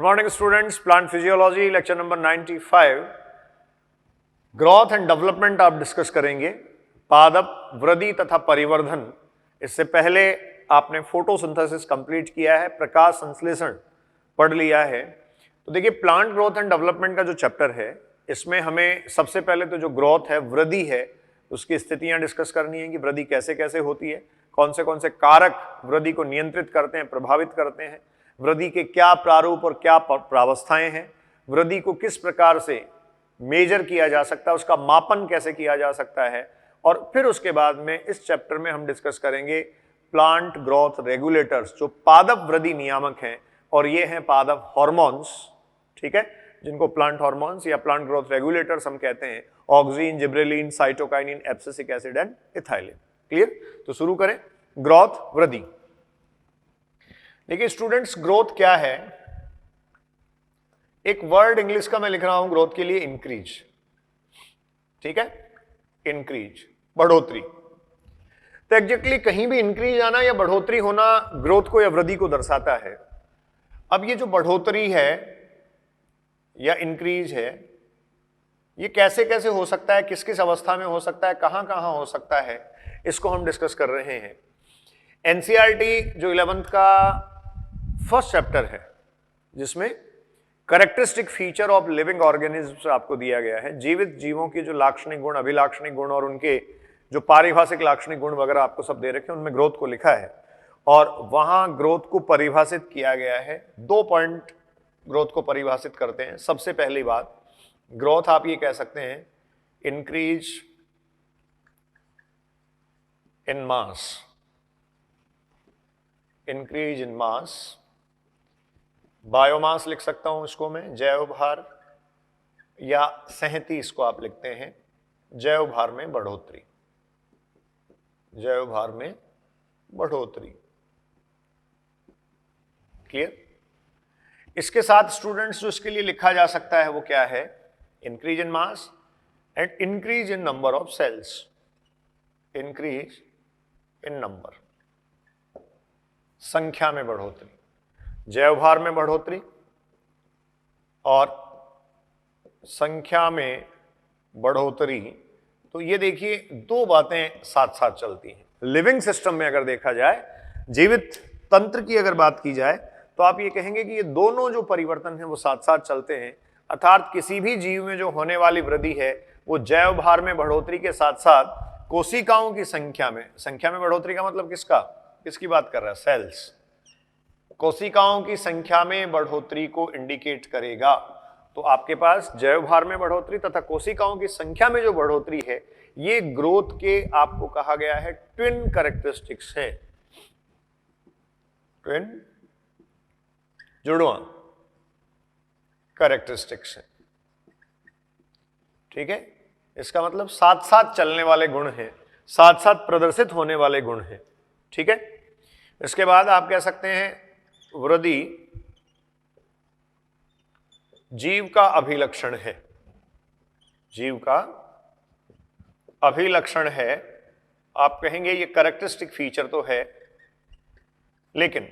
Good morning students, plant physiology lecture number 95 growth and development आप discuss करेंगे। पादप, वृद्धि तथा परिवर्धन। इससे पहले आपने फोटोसिंथेसिस कंप्लीट किया है, प्रकाश संश्लेषण पढ़ लिया है। तो देखिए, प्लांट ग्रोथ एंड डेवलपमेंट का जो चैप्टर है इसमें हमें सबसे पहले तो जो ग्रोथ है, वृद्धि है, उसकी स्थितियां डिस्कस करनी है कि वृद्धि कैसे कैसे होती है, कौन से कारक वृद्धि को नियंत्रित करते हैं, प्रभावित करते हैं, वृद्धि के क्या प्रारूप और क्या प्रावस्थाएं हैं, वृद्धि को किस प्रकार से मेजर किया जा सकता है, उसका मापन कैसे किया जा सकता है। और फिर उसके बाद में इस चैप्टर में हम डिस्कस करेंगे प्लांट ग्रोथ रेगुलेटर्स, जो पादप वृद्धि नियामक हैं, और ये हैं पादप हार्मोन्स, ठीक है, जिनको प्लांट हार्मोन्स या प्लांट ग्रोथ रेगुलेटर्स हम कहते हैं। Oxygen, gibberellin, cytokinin, abscisic acid and ethylene. Clear? तो शुरू करें। ग्रोथ, वृद्धि। देखिए स्टूडेंट्स, ग्रोथ क्या है? एक वर्ड इंग्लिश का मैं लिख रहा हूं ग्रोथ के लिए, इंक्रीज। ठीक है, इंक्रीज, बढ़ोतरी। तो एग्जैक्टली कहीं भी इंक्रीज आना या बढ़ोतरी होना ग्रोथ को या वृद्धि को दर्शाता है। अब ये जो बढ़ोतरी है या इंक्रीज है, ये कैसे कैसे हो सकता है, किस किस अवस्था में हो सकता है, कहां कहां हो सकता है, इसको हम डिस्कस कर रहे हैं। एनसीईआरटी जो 11th का फर्स्ट चैप्टर है, जिसमें characteristic feature of living organisms आपको दिया गया है, जीवित जीवों के जो लाक्षणिक गुण, अभिलाक्षणिक गुण और उनके जो पारिभाषिक लाक्षणिक गुण वगैरह आपको सब दे रखे हैं, उनमें ग्रोथ को लिखा है। और वहां ग्रोथ को परिभाषित किया गया है। 2 पॉइंट ग्रोथ को परिभाषित करते हैं। सबसे पहली बात, ग्रोथ आप ये कह सकते हैं increase in mass, increase in mass. Biomass लिख सकता हूं इसको मैं, जैव भार, या सहती इसको आप लिखते हैं, जैव भार में बढ़ोतरी, जैव भार में बढ़ोतरी। क्लियर? इसके साथ स्टूडेंट्स जो इसके लिए लिखा जा सकता है वो क्या है? Increase in mass and increase in number of cells, increase in number, संख्या में बढ़ोतरी, जैव भार में बढ़ोतरी और संख्या में बढ़ोतरी। तो ये देखिए, 2 बातें साथ साथ चलती हैं। लिविंग सिस्टम में अगर देखा जाए, जीवित तंत्र की अगर बात की जाए, तो आप ये कहेंगे कि ये दोनों जो परिवर्तन हैं वो साथ साथ चलते हैं। अर्थात किसी भी जीव में जो होने वाली वृद्धि है वो जैव भार में बढ़ोतरी के साथ साथ कोशिकाओं की संख्या में बढ़ोतरी का मतलब किसकी बात कर रहा है? सेल्स। कोशिकाओं की संख्या में बढ़ोतरी को इंडिकेट करेगा। तो आपके पास जैव भार में बढ़ोतरी तथा कोशिकाओं की संख्या में जो बढ़ोतरी है, ये ग्रोथ के आपको कहा गया है ट्विन कैरेक्टरिस्टिक्स है, ट्विन, जुड़वा कैरेक्टरिस्टिक्स है। ठीक है, इसका मतलब साथ साथ चलने वाले गुण हैं, साथ साथ प्रदर्शित होने वाले गुण हैं। ठीक है, इसके बाद आप कह सकते हैं वृद्धि जीव का अभिलक्षण है, जीव का अभिलक्षण है। आप कहेंगे ये कैरेक्टरिस्टिक फीचर तो है, लेकिन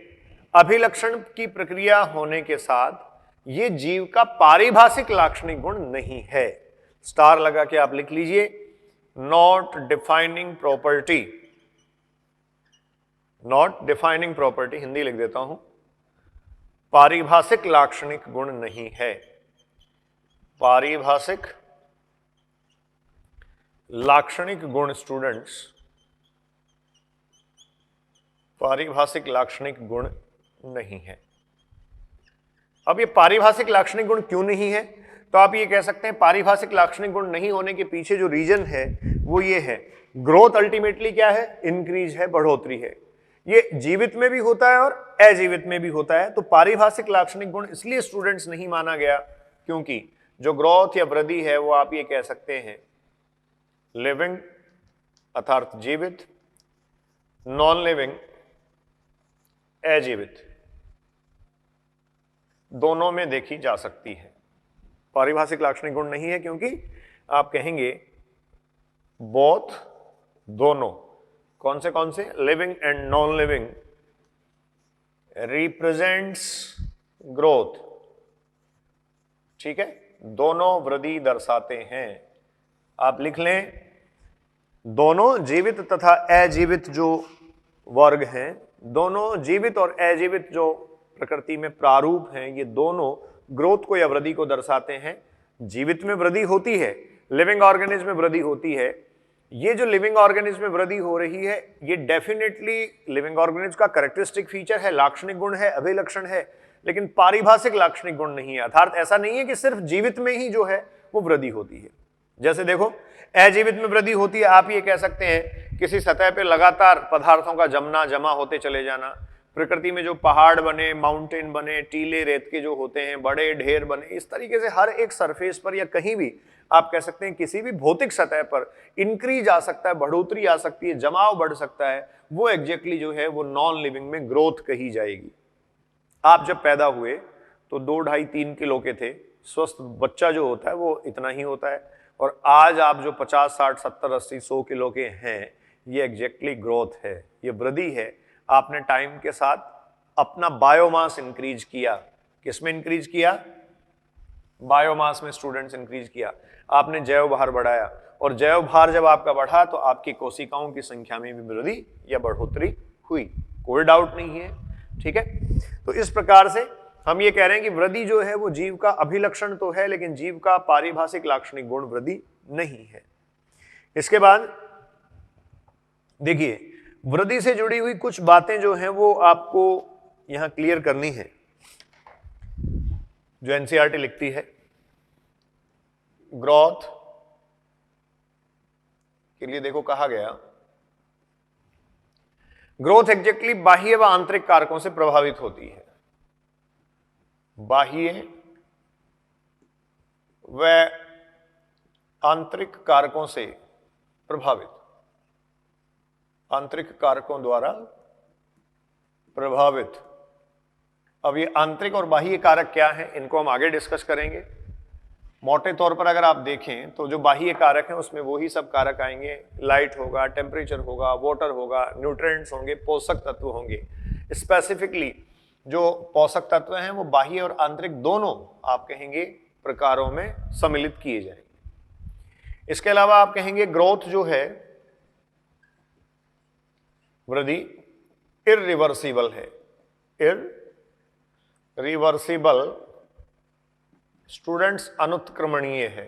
अभिलक्षण की प्रक्रिया होने के साथ ये जीव का पारिभाषिक लाक्षणिक गुण नहीं है। स्टार लगा के आप लिख लीजिए, not defining property, not defining property, Hindi लिख देता हूं, पारिभाषिक लाक्षणिक गुण नहीं है। पारिभाषिक लाक्षणिक गुण स्टूडेंट्स, पारिभाषिक लाक्षणिक गुण नहीं है। अब ये पारिभाषिक लाक्षणिक गुण क्यों नहीं है? तो आप ये कह सकते हैं पारिभाषिक लाक्षणिक गुण नहीं होने के पीछे जो रीजन है वो ये है, ग्रोथ अल्टीमेटली क्या है? इंक्रीज है, बढ़ोतरी है। ये जीवित में भी होता है और अजीवित में भी होता है। तो पारिभाषिक लाक्षणिक गुण इसलिए स्टूडेंट्स नहीं माना गया, क्योंकि जो ग्रोथ या वृद्धि है वो आप ये कह सकते हैं लिविंग अर्थात जीवित, नॉन लिविंग अजीवित, दोनों में देखी जा सकती है। पारिभाषिक लाक्षणिक गुण नहीं है क्योंकि आप कहेंगे बोथ, दोनों, कौन से? Living and non living represents growth, ठीक है, दोनों वृद्धि दर्शाते हैं। आप लिख लें, दोनों जीवित तथा अजीवित जो वर्ग हैं, दोनों जीवित और अजीवित जो प्रकृति में प्रारूप हैं, ये दोनों ग्रोथ को या वृद्धि को दर्शाते हैं। जीवित में वृद्धि होती है, लिविंग ऑर्गेनिज्म में वृद्धि होती है। ये जो लिविंग ऑर्गेनिज्म में वृद्धि हो रही है, ये डेफिनेटली लिविंग ऑर्गेनिज्म का कैरेक्टरिस्टिक फीचर है, लाक्षणिक गुण है, अभिलक्षण है, लेकिन पारिभाषिक लाक्षणिक गुण नहीं है। अर्थात ऐसा नहीं है कि सिर्फ जीवित में ही जो है वो वृद्धि होती है। जैसे देखो, अजीवित में वृद्धि होती है, आप ये कह सकते हैं किसी सतह पे लगातार पदार्थों का जमना, जमा होते चले जाना। प्रकृति में जो पहाड़ बने, माउंटेन बने, टीले रेत के जो होते हैं, बड़े ढेर बने, इस तरीके से हर एक सरफेस पर या कहीं भी आप कह सकते हैं किसी भी भौतिक सतह पर इंक्रीज आ सकता है, बढ़ोतरी आ सकती है, जमाव बढ़ सकता है। वो एग्जैक्टली जो है वो नॉन लिविंग में ग्रोथ कही जाएगी। आप जब पैदा हुए तो 2, 2.5, 3 किलो के थे, स्वस्थ बच्चा जो होता है वो इतना ही होता है, और आज आप जो 50, 60, 70, 80, 100 किलो के हैं, ये एग्जैक्टली ग्रोथ है, ये वृद्धि है। आपने टाइम के साथ अपना बायोमास इंक्रीज किया। किसमें इंक्रीज किया? बायोमास में स्टूडेंट्स इंक्रीज किया। आपने जैव भार बढ़ाया, और जैव भार जब आपका बढ़ा तो आपकी कोशिकाओं की संख्या में भी वृद्धि या बढ़ोतरी हुई, कोई डाउट नहीं है। ठीक है, तो इस प्रकार से हम ये कह रहे हैं कि वृद्धि जो है वो जीव का अभिलक्षण तो है, लेकिन जीव का पारिभाषिक लाक्षणिक गुण वृद्धि नहीं है। इसके बाद देखिए, वृद्धि से जुड़ी हुई कुछ बातें जो हैं वो आपको यहां क्लियर करनी है, जो एनसीईआरटी लिखती है। ग्रोथ के लिए देखो कहा गया, ग्रोथ एग्जैक्टली बाह्य व आंतरिक कारकों से प्रभावित होती है। बाह्य व आंतरिक कारकों से प्रभावित, आंतरिक कारकों द्वारा प्रभावित। अब ये आंतरिक और बाह्य कारक क्या हैं, इनको हम आगे डिस्कस करेंगे। मोटे तौर पर अगर आप देखें तो जो बाह्य कारक हैं उसमें वही सब कारक आएंगे, लाइट होगा, टेम्परेचर होगा, वाटर होगा, न्यूट्रिएंट्स होंगे, पोषक तत्व होंगे। स्पेसिफिकली जो पोषक तत्व हैं वो बाह्य और आंतरिक दोनों आप कहेंगे प्रकारों में सम्मिलित किए जाएंगे। इसके अलावा आप कहेंगे ग्रोथ जो है, वृद्धि इररिवर्सिबल है, इररिवर्सिबल स्टूडेंट्स अनुत्क्रमणीय है,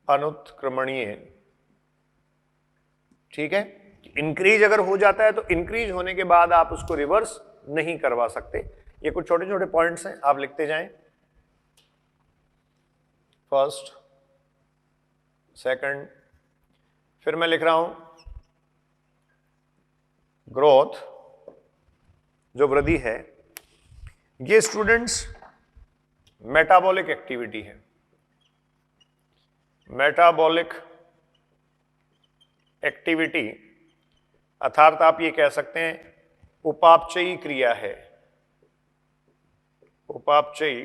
अनुत्क्रमणीय। ठीक है, इंक्रीज अगर हो जाता है तो इंक्रीज होने के बाद आप उसको रिवर्स नहीं करवा सकते। ये कुछ छोटे छोटे पॉइंट्स हैं, आप लिखते जाएं। फर्स्ट, सेकंड, फिर मैं लिख रहा हूं ग्रोथ जो वृद्धि है, ये स्टूडेंट्स मेटाबॉलिक एक्टिविटी है। मेटाबॉलिक एक्टिविटी अर्थात आप ये कह सकते हैं उपापचयी क्रिया है। उपापचयी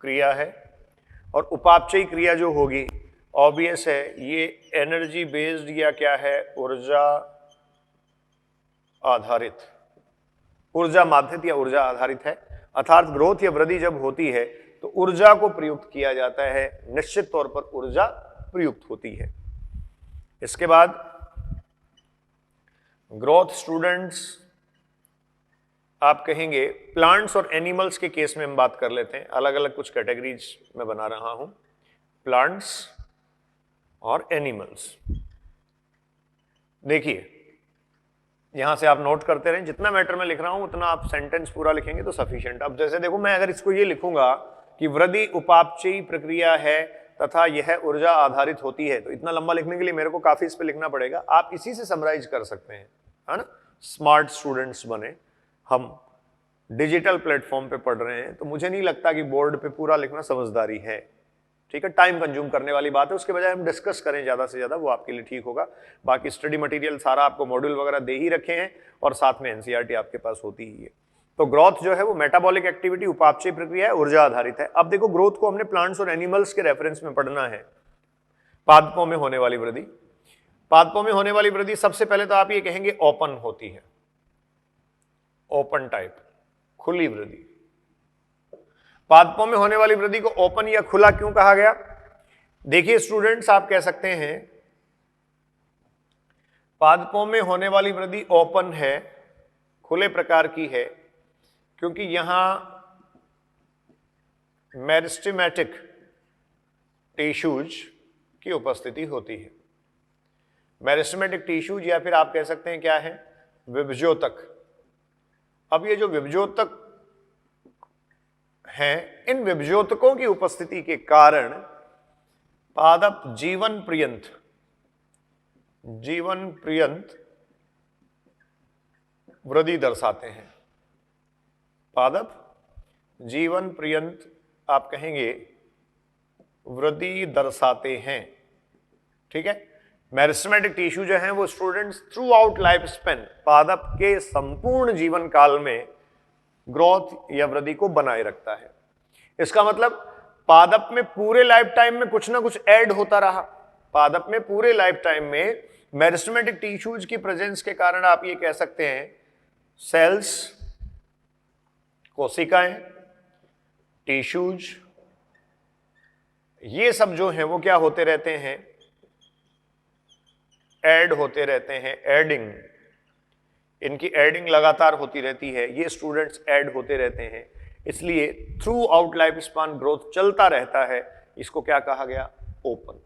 क्रिया है, और उपापचयी क्रिया जो होगी ऑब्वियस है ये एनर्जी बेस्ड या क्या है, ऊर्जा आधारित, ऊर्जा माध्यित या ऊर्जा आधारित है। अर्थात ग्रोथ या वृद्धि जब होती है तो ऊर्जा को प्रयुक्त किया जाता है, निश्चित तौर पर ऊर्जा प्रयुक्त होती है। इसके बाद ग्रोथ स्टूडेंट्स आप कहेंगे प्लांट्स और एनिमल्स के केस में हम बात कर लेते हैं, अलग अलग कुछ कैटेगरीज में बना रहा हूं, प्लांट्स और एनिमल्स। देखिए यहां से आप नोट करते रहें, जितना मैटर मैं लिख रहा हूं उतना आप सेंटेंस पूरा लिखेंगे तो सफिशिएंट। अब जैसे देखो, मैं अगर इसको ये लिखूंगा कि वृद्धि उपापचयी प्रक्रिया है तथा यह ऊर्जा आधारित होती है, तो इतना लंबा लिखने के लिए मेरे को काफी इस पे लिखना पड़ेगा। आप इसी से समराइज कर सकते हैं, है ना। स्मार्ट स्टूडेंट्स बने, हम डिजिटल प्लेटफॉर्म पे पढ़ रहे हैं, तो मुझे नहीं लगता कि बोर्ड पे पूरा लिखना समझदारी है। ठीक है, टाइम कंज्यूम करने वाली बात है, उसके बजाय हम डिस्कस करें ज्यादा से ज्यादा, वो आपके लिए ठीक होगा। बाकी स्टडी मटेरियल सारा आपको मॉड्यूल वगैरह दे ही रखे हैं, और साथ में एनसीईआरटी आपके पास होती ही है। तो ग्रोथ जो है वो मेटाबॉलिक एक्टिविटी, उपापचयी प्रक्रिया है, ऊर्जा आधारित है। अब देखो, ग्रोथ को हमने प्लांट्स और एनिमल्स के रेफरेंस में पढ़ना है। पादपों में होने वाली वृद्धि, पादपों में होने वाली वृद्धि सबसे पहले तो आप ये कहेंगे ओपन होती है, ओपन टाइप, खुली वृद्धि। पादपों में होने वाली वृद्धि को ओपन या खुला क्यों कहा गया? देखिए स्टूडेंट्स, आप कह सकते हैं पादपों में होने वाली वृद्धि ओपन है, खुले प्रकार की है, क्योंकि यहां मेरिस्टेमेटिक टिश्यूज की उपस्थिति होती है। मेरिस्टेमेटिक टिश्यूज या फिर आप कह सकते हैं क्या है, विभजोतक। अब ये जो विभजोतक हैं, इन विभजोतकों की उपस्थिति के कारण पादप जीवन पर्यंत वृद्धि दर्शाते हैं। पादप जीवन पर्यंत आप कहेंगे वृद्धि दर्शाते हैं। ठीक है, मेरिस्टेमेटिक टिश्यू जो है वो students through out life span, पादप के संपूर्ण जीवन काल में ग्रोथ या वृद्धि को बनाए रखता है। इसका मतलब पादप में पूरे लाइफ टाइम में कुछ ना कुछ ऐड होता रहा। पादप में पूरे लाइफ टाइम में मेरिस्टेमेटिक टिश्यूज की प्रेजेंस के कारण आप ये कह सकते हैं सेल्स, कोशिकाएं, टिश्यूज, ये सब जो है वो क्या होते रहते हैं, ऐड होते रहते हैं। एडिंग, इनकी एडिंग लगातार होती रहती है, ये स्टूडेंट्स ऐड होते रहते हैं, इसलिए through out life span growth चलता रहता है। इसको क्या कहा गया, ओपन।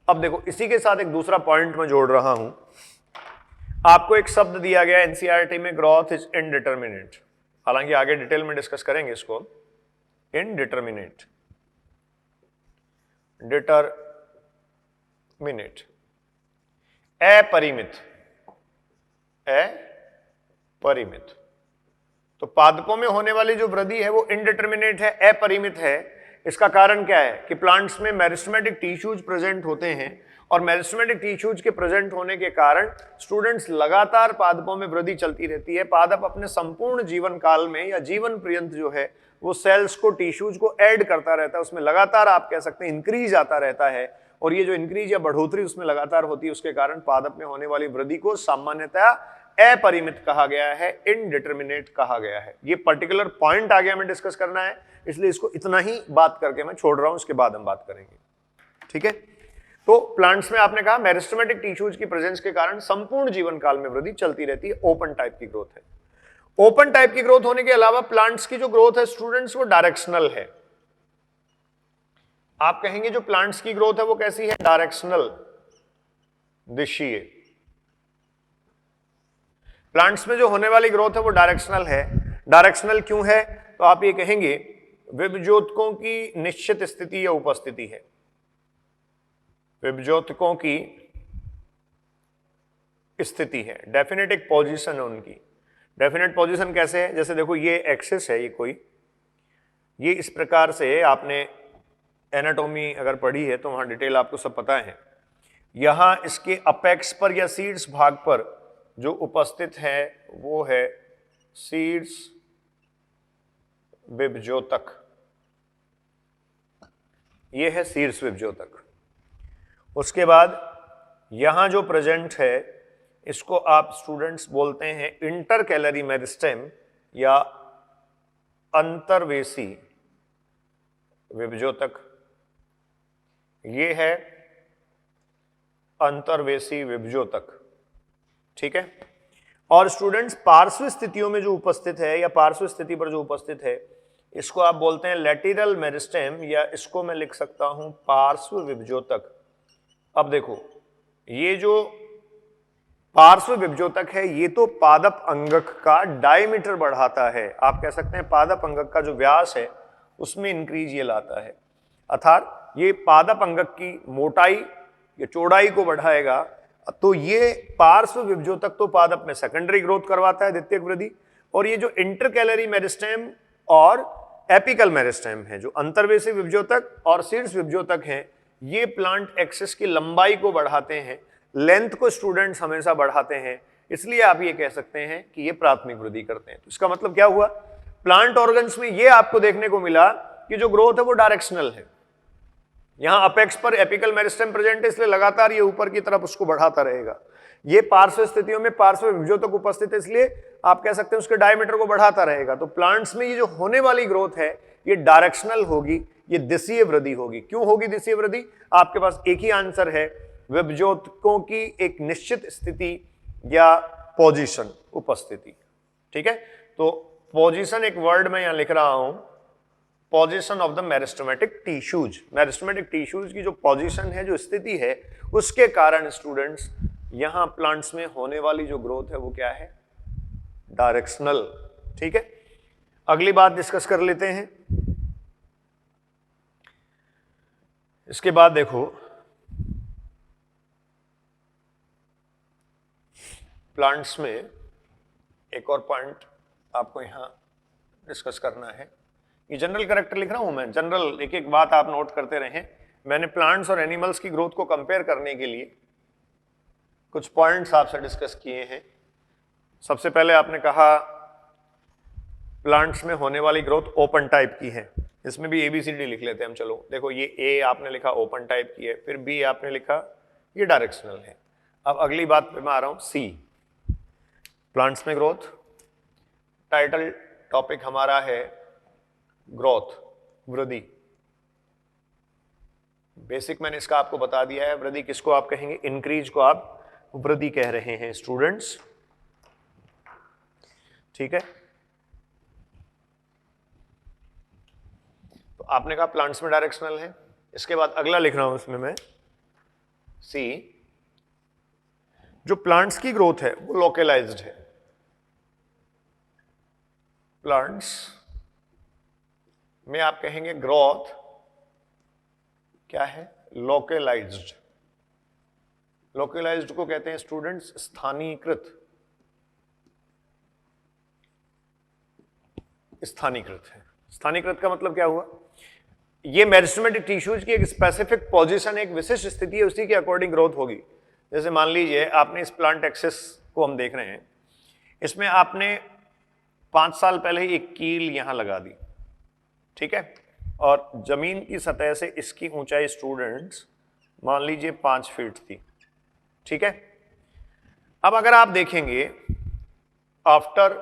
अब देखो इसी के साथ एक दूसरा पॉइंट मैं जोड़ रहा हूं। आपको एक शब्द दिया गया एनसीईआरटी में, ग्रोथ इज इनडिटरमिनेट। हालांकि आगे डिटेल में डिस्कस करेंगे इसको। इनडिटरमिनेट, डिटरमिनेट, अपरिमित, अपरिमित। तो पादपों में होने वाली जो वृद्धि है वो इनडिटरमिनेट है, अपरिमित है। इसका कारण क्या है कि प्लांट्स में मेरिस्टेमेटिक टिश्यूज प्रेजेंट होते हैं और मेरिस्टेमेटिक टिश्यूज के प्रेजेंट होने के कारण स्टूडेंट्स लगातार पादपों में वृद्धि चलती रहती है। पादप अपने संपूर्ण जीवन काल में या जीवन पर्यंत जो है वो सेल्स को, टिश्यूज को ऐड करता रहता है, उसमें लगातार आप कह सकते हैं इंक्रीज आता रहता है। और ये जो इंक्रीज या बढ़ोतरी उसमें लगातार होती है, उसके कारण पादप में होने वाली वृद्धि को सामान्यतः अपरिमित कहा गया है, इनडिटरमिनेट कहा गया है। ये पर्टिकुलर पॉइंट आगे हमें डिस्कस करना है, इसलिए इसको इतना ही बात करके मैं छोड़ रहा हूं, उसके बाद हम बात करेंगे। ठीक है, तो प्लांट्स में आपने कहा मेरिस्टेमेटिक टिश्यूज की प्रेजेंस के कारण संपूर्ण जीवन काल में वृद्धि चलती रहती है, ओपन टाइप की ग्रोथ है। ओपन टाइप की ग्रोथ होने के अलावा प्लांट्स की जो ग्रोथ है स्टूडेंट्स वो डायरेक्शनल है। आप कहेंगे जो प्लांट्स की ग्रोथ है वो कैसी है, डायरेक्शनल, दिशीय। प्लांट्स में जो होने वाली ग्रोथ है वो डायरेक्शनल है। डायरेक्शनल क्यों है, तो आप ये कहेंगे विभजोतकों की निश्चित स्थिति या उपस्थिति है। विभजोतकों की स्थिति है, डेफिनेट एक पोजीशन है उनकी। डेफिनेट पोजीशन कैसे है, जैसे देखो ये एक्सिस है, ये कोई, ये इस प्रकार से, आपने एनाटॉमी अगर पढ़ी है तो वहां डिटेल आपको सब पता है। यहां इसके अपेक्स पर या सीड्स भाग पर जो उपस्थित है वो है सीड्स विभजोतक। ये है सीड्स विभजोतक। उसके बाद यहां जो प्रेजेंट है इसको आप स्टूडेंट्स बोलते हैं इंटरकैलरी मेरिस्टेम या अंतर्वेशी विभजोतक। ये है अंतर्वेशी विभजोतक। ठीक है, और स्टूडेंट्स पार्श्व स्थितियों में जो उपस्थित है या पार्श्व स्थिति पर जो उपस्थित है इसको आप बोलते हैं लैटेरल मेरिस्टेम, या इसको मैं लिख सकता हूं पार्श्व विभजोतक। अब देखो ये जो पार्श्व विभजोतक है ये तो पादप अंगक का डायमीटर बढ़ाता है। आप कह सकते हैं पादप अंगक का जो व्यास है उसमें इंक्रीज ये लाता है, अर्थात ये पादप अंगक की मोटाई या चौड़ाई को बढ़ाएगा। तो ये पार्श्व विभजोतक तो पादप में सेकेंडरी ग्रोथ करवाता है, द्वितीयक वृद्धि। और ये जो इंटरकैलरी मेरिस्टेम और एपिकल मेरिस्टेम है, जो अंतर्वेशी विभजोतक और सीड्स विभजोतक हैं, ये प्लांट एक्सिस की लंबाई को बढ़ाते हैं, लेंथ को स्टूडेंट्स हमेशा बढ़ाते हैं। इसलिए आप ये कह सकते हैं कि ये प्राथमिक वृद्धि करते हैं। तो इसका मतलब क्या हुआ, प्लांट ऑर्गन्स में ये आपको देखने को मिला कि जो ग्रोथ है वो डायरेक्शनल है। यहां अपेक्स पर एपिकल मेरिस्टेम प्रेजेंट है, इसलिए लगातार ये ऊपर की तरफ उसको बढ़ाता रहेगा। ये पार्श्व स्थितियों में पार्श्व विभजोतक उपस्थित है, इसलिए आप कह सकते हैं उसके डायमीटर को बढ़ाता रहेगा। तो प्लांट्स में ये जो होने वाली ग्रोथ है ये डायरेक्शनल होगी, ये दिशीय वृद्धि होगी। क्यों होगी दिशीय वृद्धि? आपके पास एक ही आंसर है, विभज्योतकों की एक निश्चित स्थिति या पोजीशन, उपस्थिति। ठीक है, तो पोजीशन एक वर्ड में यहां लिख रहा हूं, position of the meristematic tissues. Meristematic tissues की जो पोजीशन है, जो स्थिति है, उसके कारण स्टूडेंट्स यहां प्लांट्स में होने वाली जो ग्रोथ है वो क्या है? डायरेक्शनल। ठीक है, अगली बात डिस्कस कर लेते हैं। इसके बाद देखो, प्लांट्स में एक और पॉइंट आपको यहां डिस्कस करना है। ये जनरल कैरेक्टर लिख रहा हूं मैं, जनरल एक एक बात आप नोट करते रहें। मैंने प्लांट्स और एनिमल्स की ग्रोथ को कंपेयर करने के लिए कुछ पॉइंट्स आपसे डिस्कस किए हैं। सबसे पहले आपने कहा प्लांट्स में होने वाली ग्रोथ ओपन टाइप की है। इसमें भी ABCD लिख लेते हैं हम। चलो देखो, ये A आपने लिखा ओपन टाइप की है, फिर B आपने लिखा ये डायरेक्शनल है। अब अगली बात पे मैं आ रहा हूं, C, प्लांट्स में ग्रोथ। टाइटल टॉपिक हमारा है ग्रोथ, वृद्धि। बेसिक मैंने इसका आपको बता दिया है। वृद्धि किसको आप कहेंगे? इंक्रीज को आप वृद्धि कह रहे हैं स्टूडेंट्स। ठीक है, तो आपने कहा प्लांट्स में डायरेक्शनल है। इसके बाद अगला लिख रहा हूं इसमें मैं, C, जो प्लांट्स की ग्रोथ है वो लोकलाइज्ड है। प्लांट्स में आप कहेंगे ग्रोथ क्या है? लोकलाइज्ड। लोकलाइज्ड को कहते हैं स्टूडेंट्स स्थानीयकृत। स्थानीयकृत है। स्थानीयकृत का मतलब क्या हुआ? ये मेरिस्टेमेटिक टिश्यूज की एक स्पेसिफिक पोजीशन, एक विशिष्ट स्थिति है, उसी के अकॉर्डिंग ग्रोथ होगी। जैसे मान लीजिए आपने इस प्लांट एक्सिस को हम देख रहे हैं, इसमें आपने 5 साल पहले ही एक कील यहां लगा दी। ठीक है, और जमीन की सतह से इसकी ऊंचाई स्टूडेंट्स मान लीजिए 5 फीट थी। ठीक है, अब अगर आप देखेंगे आफ्टर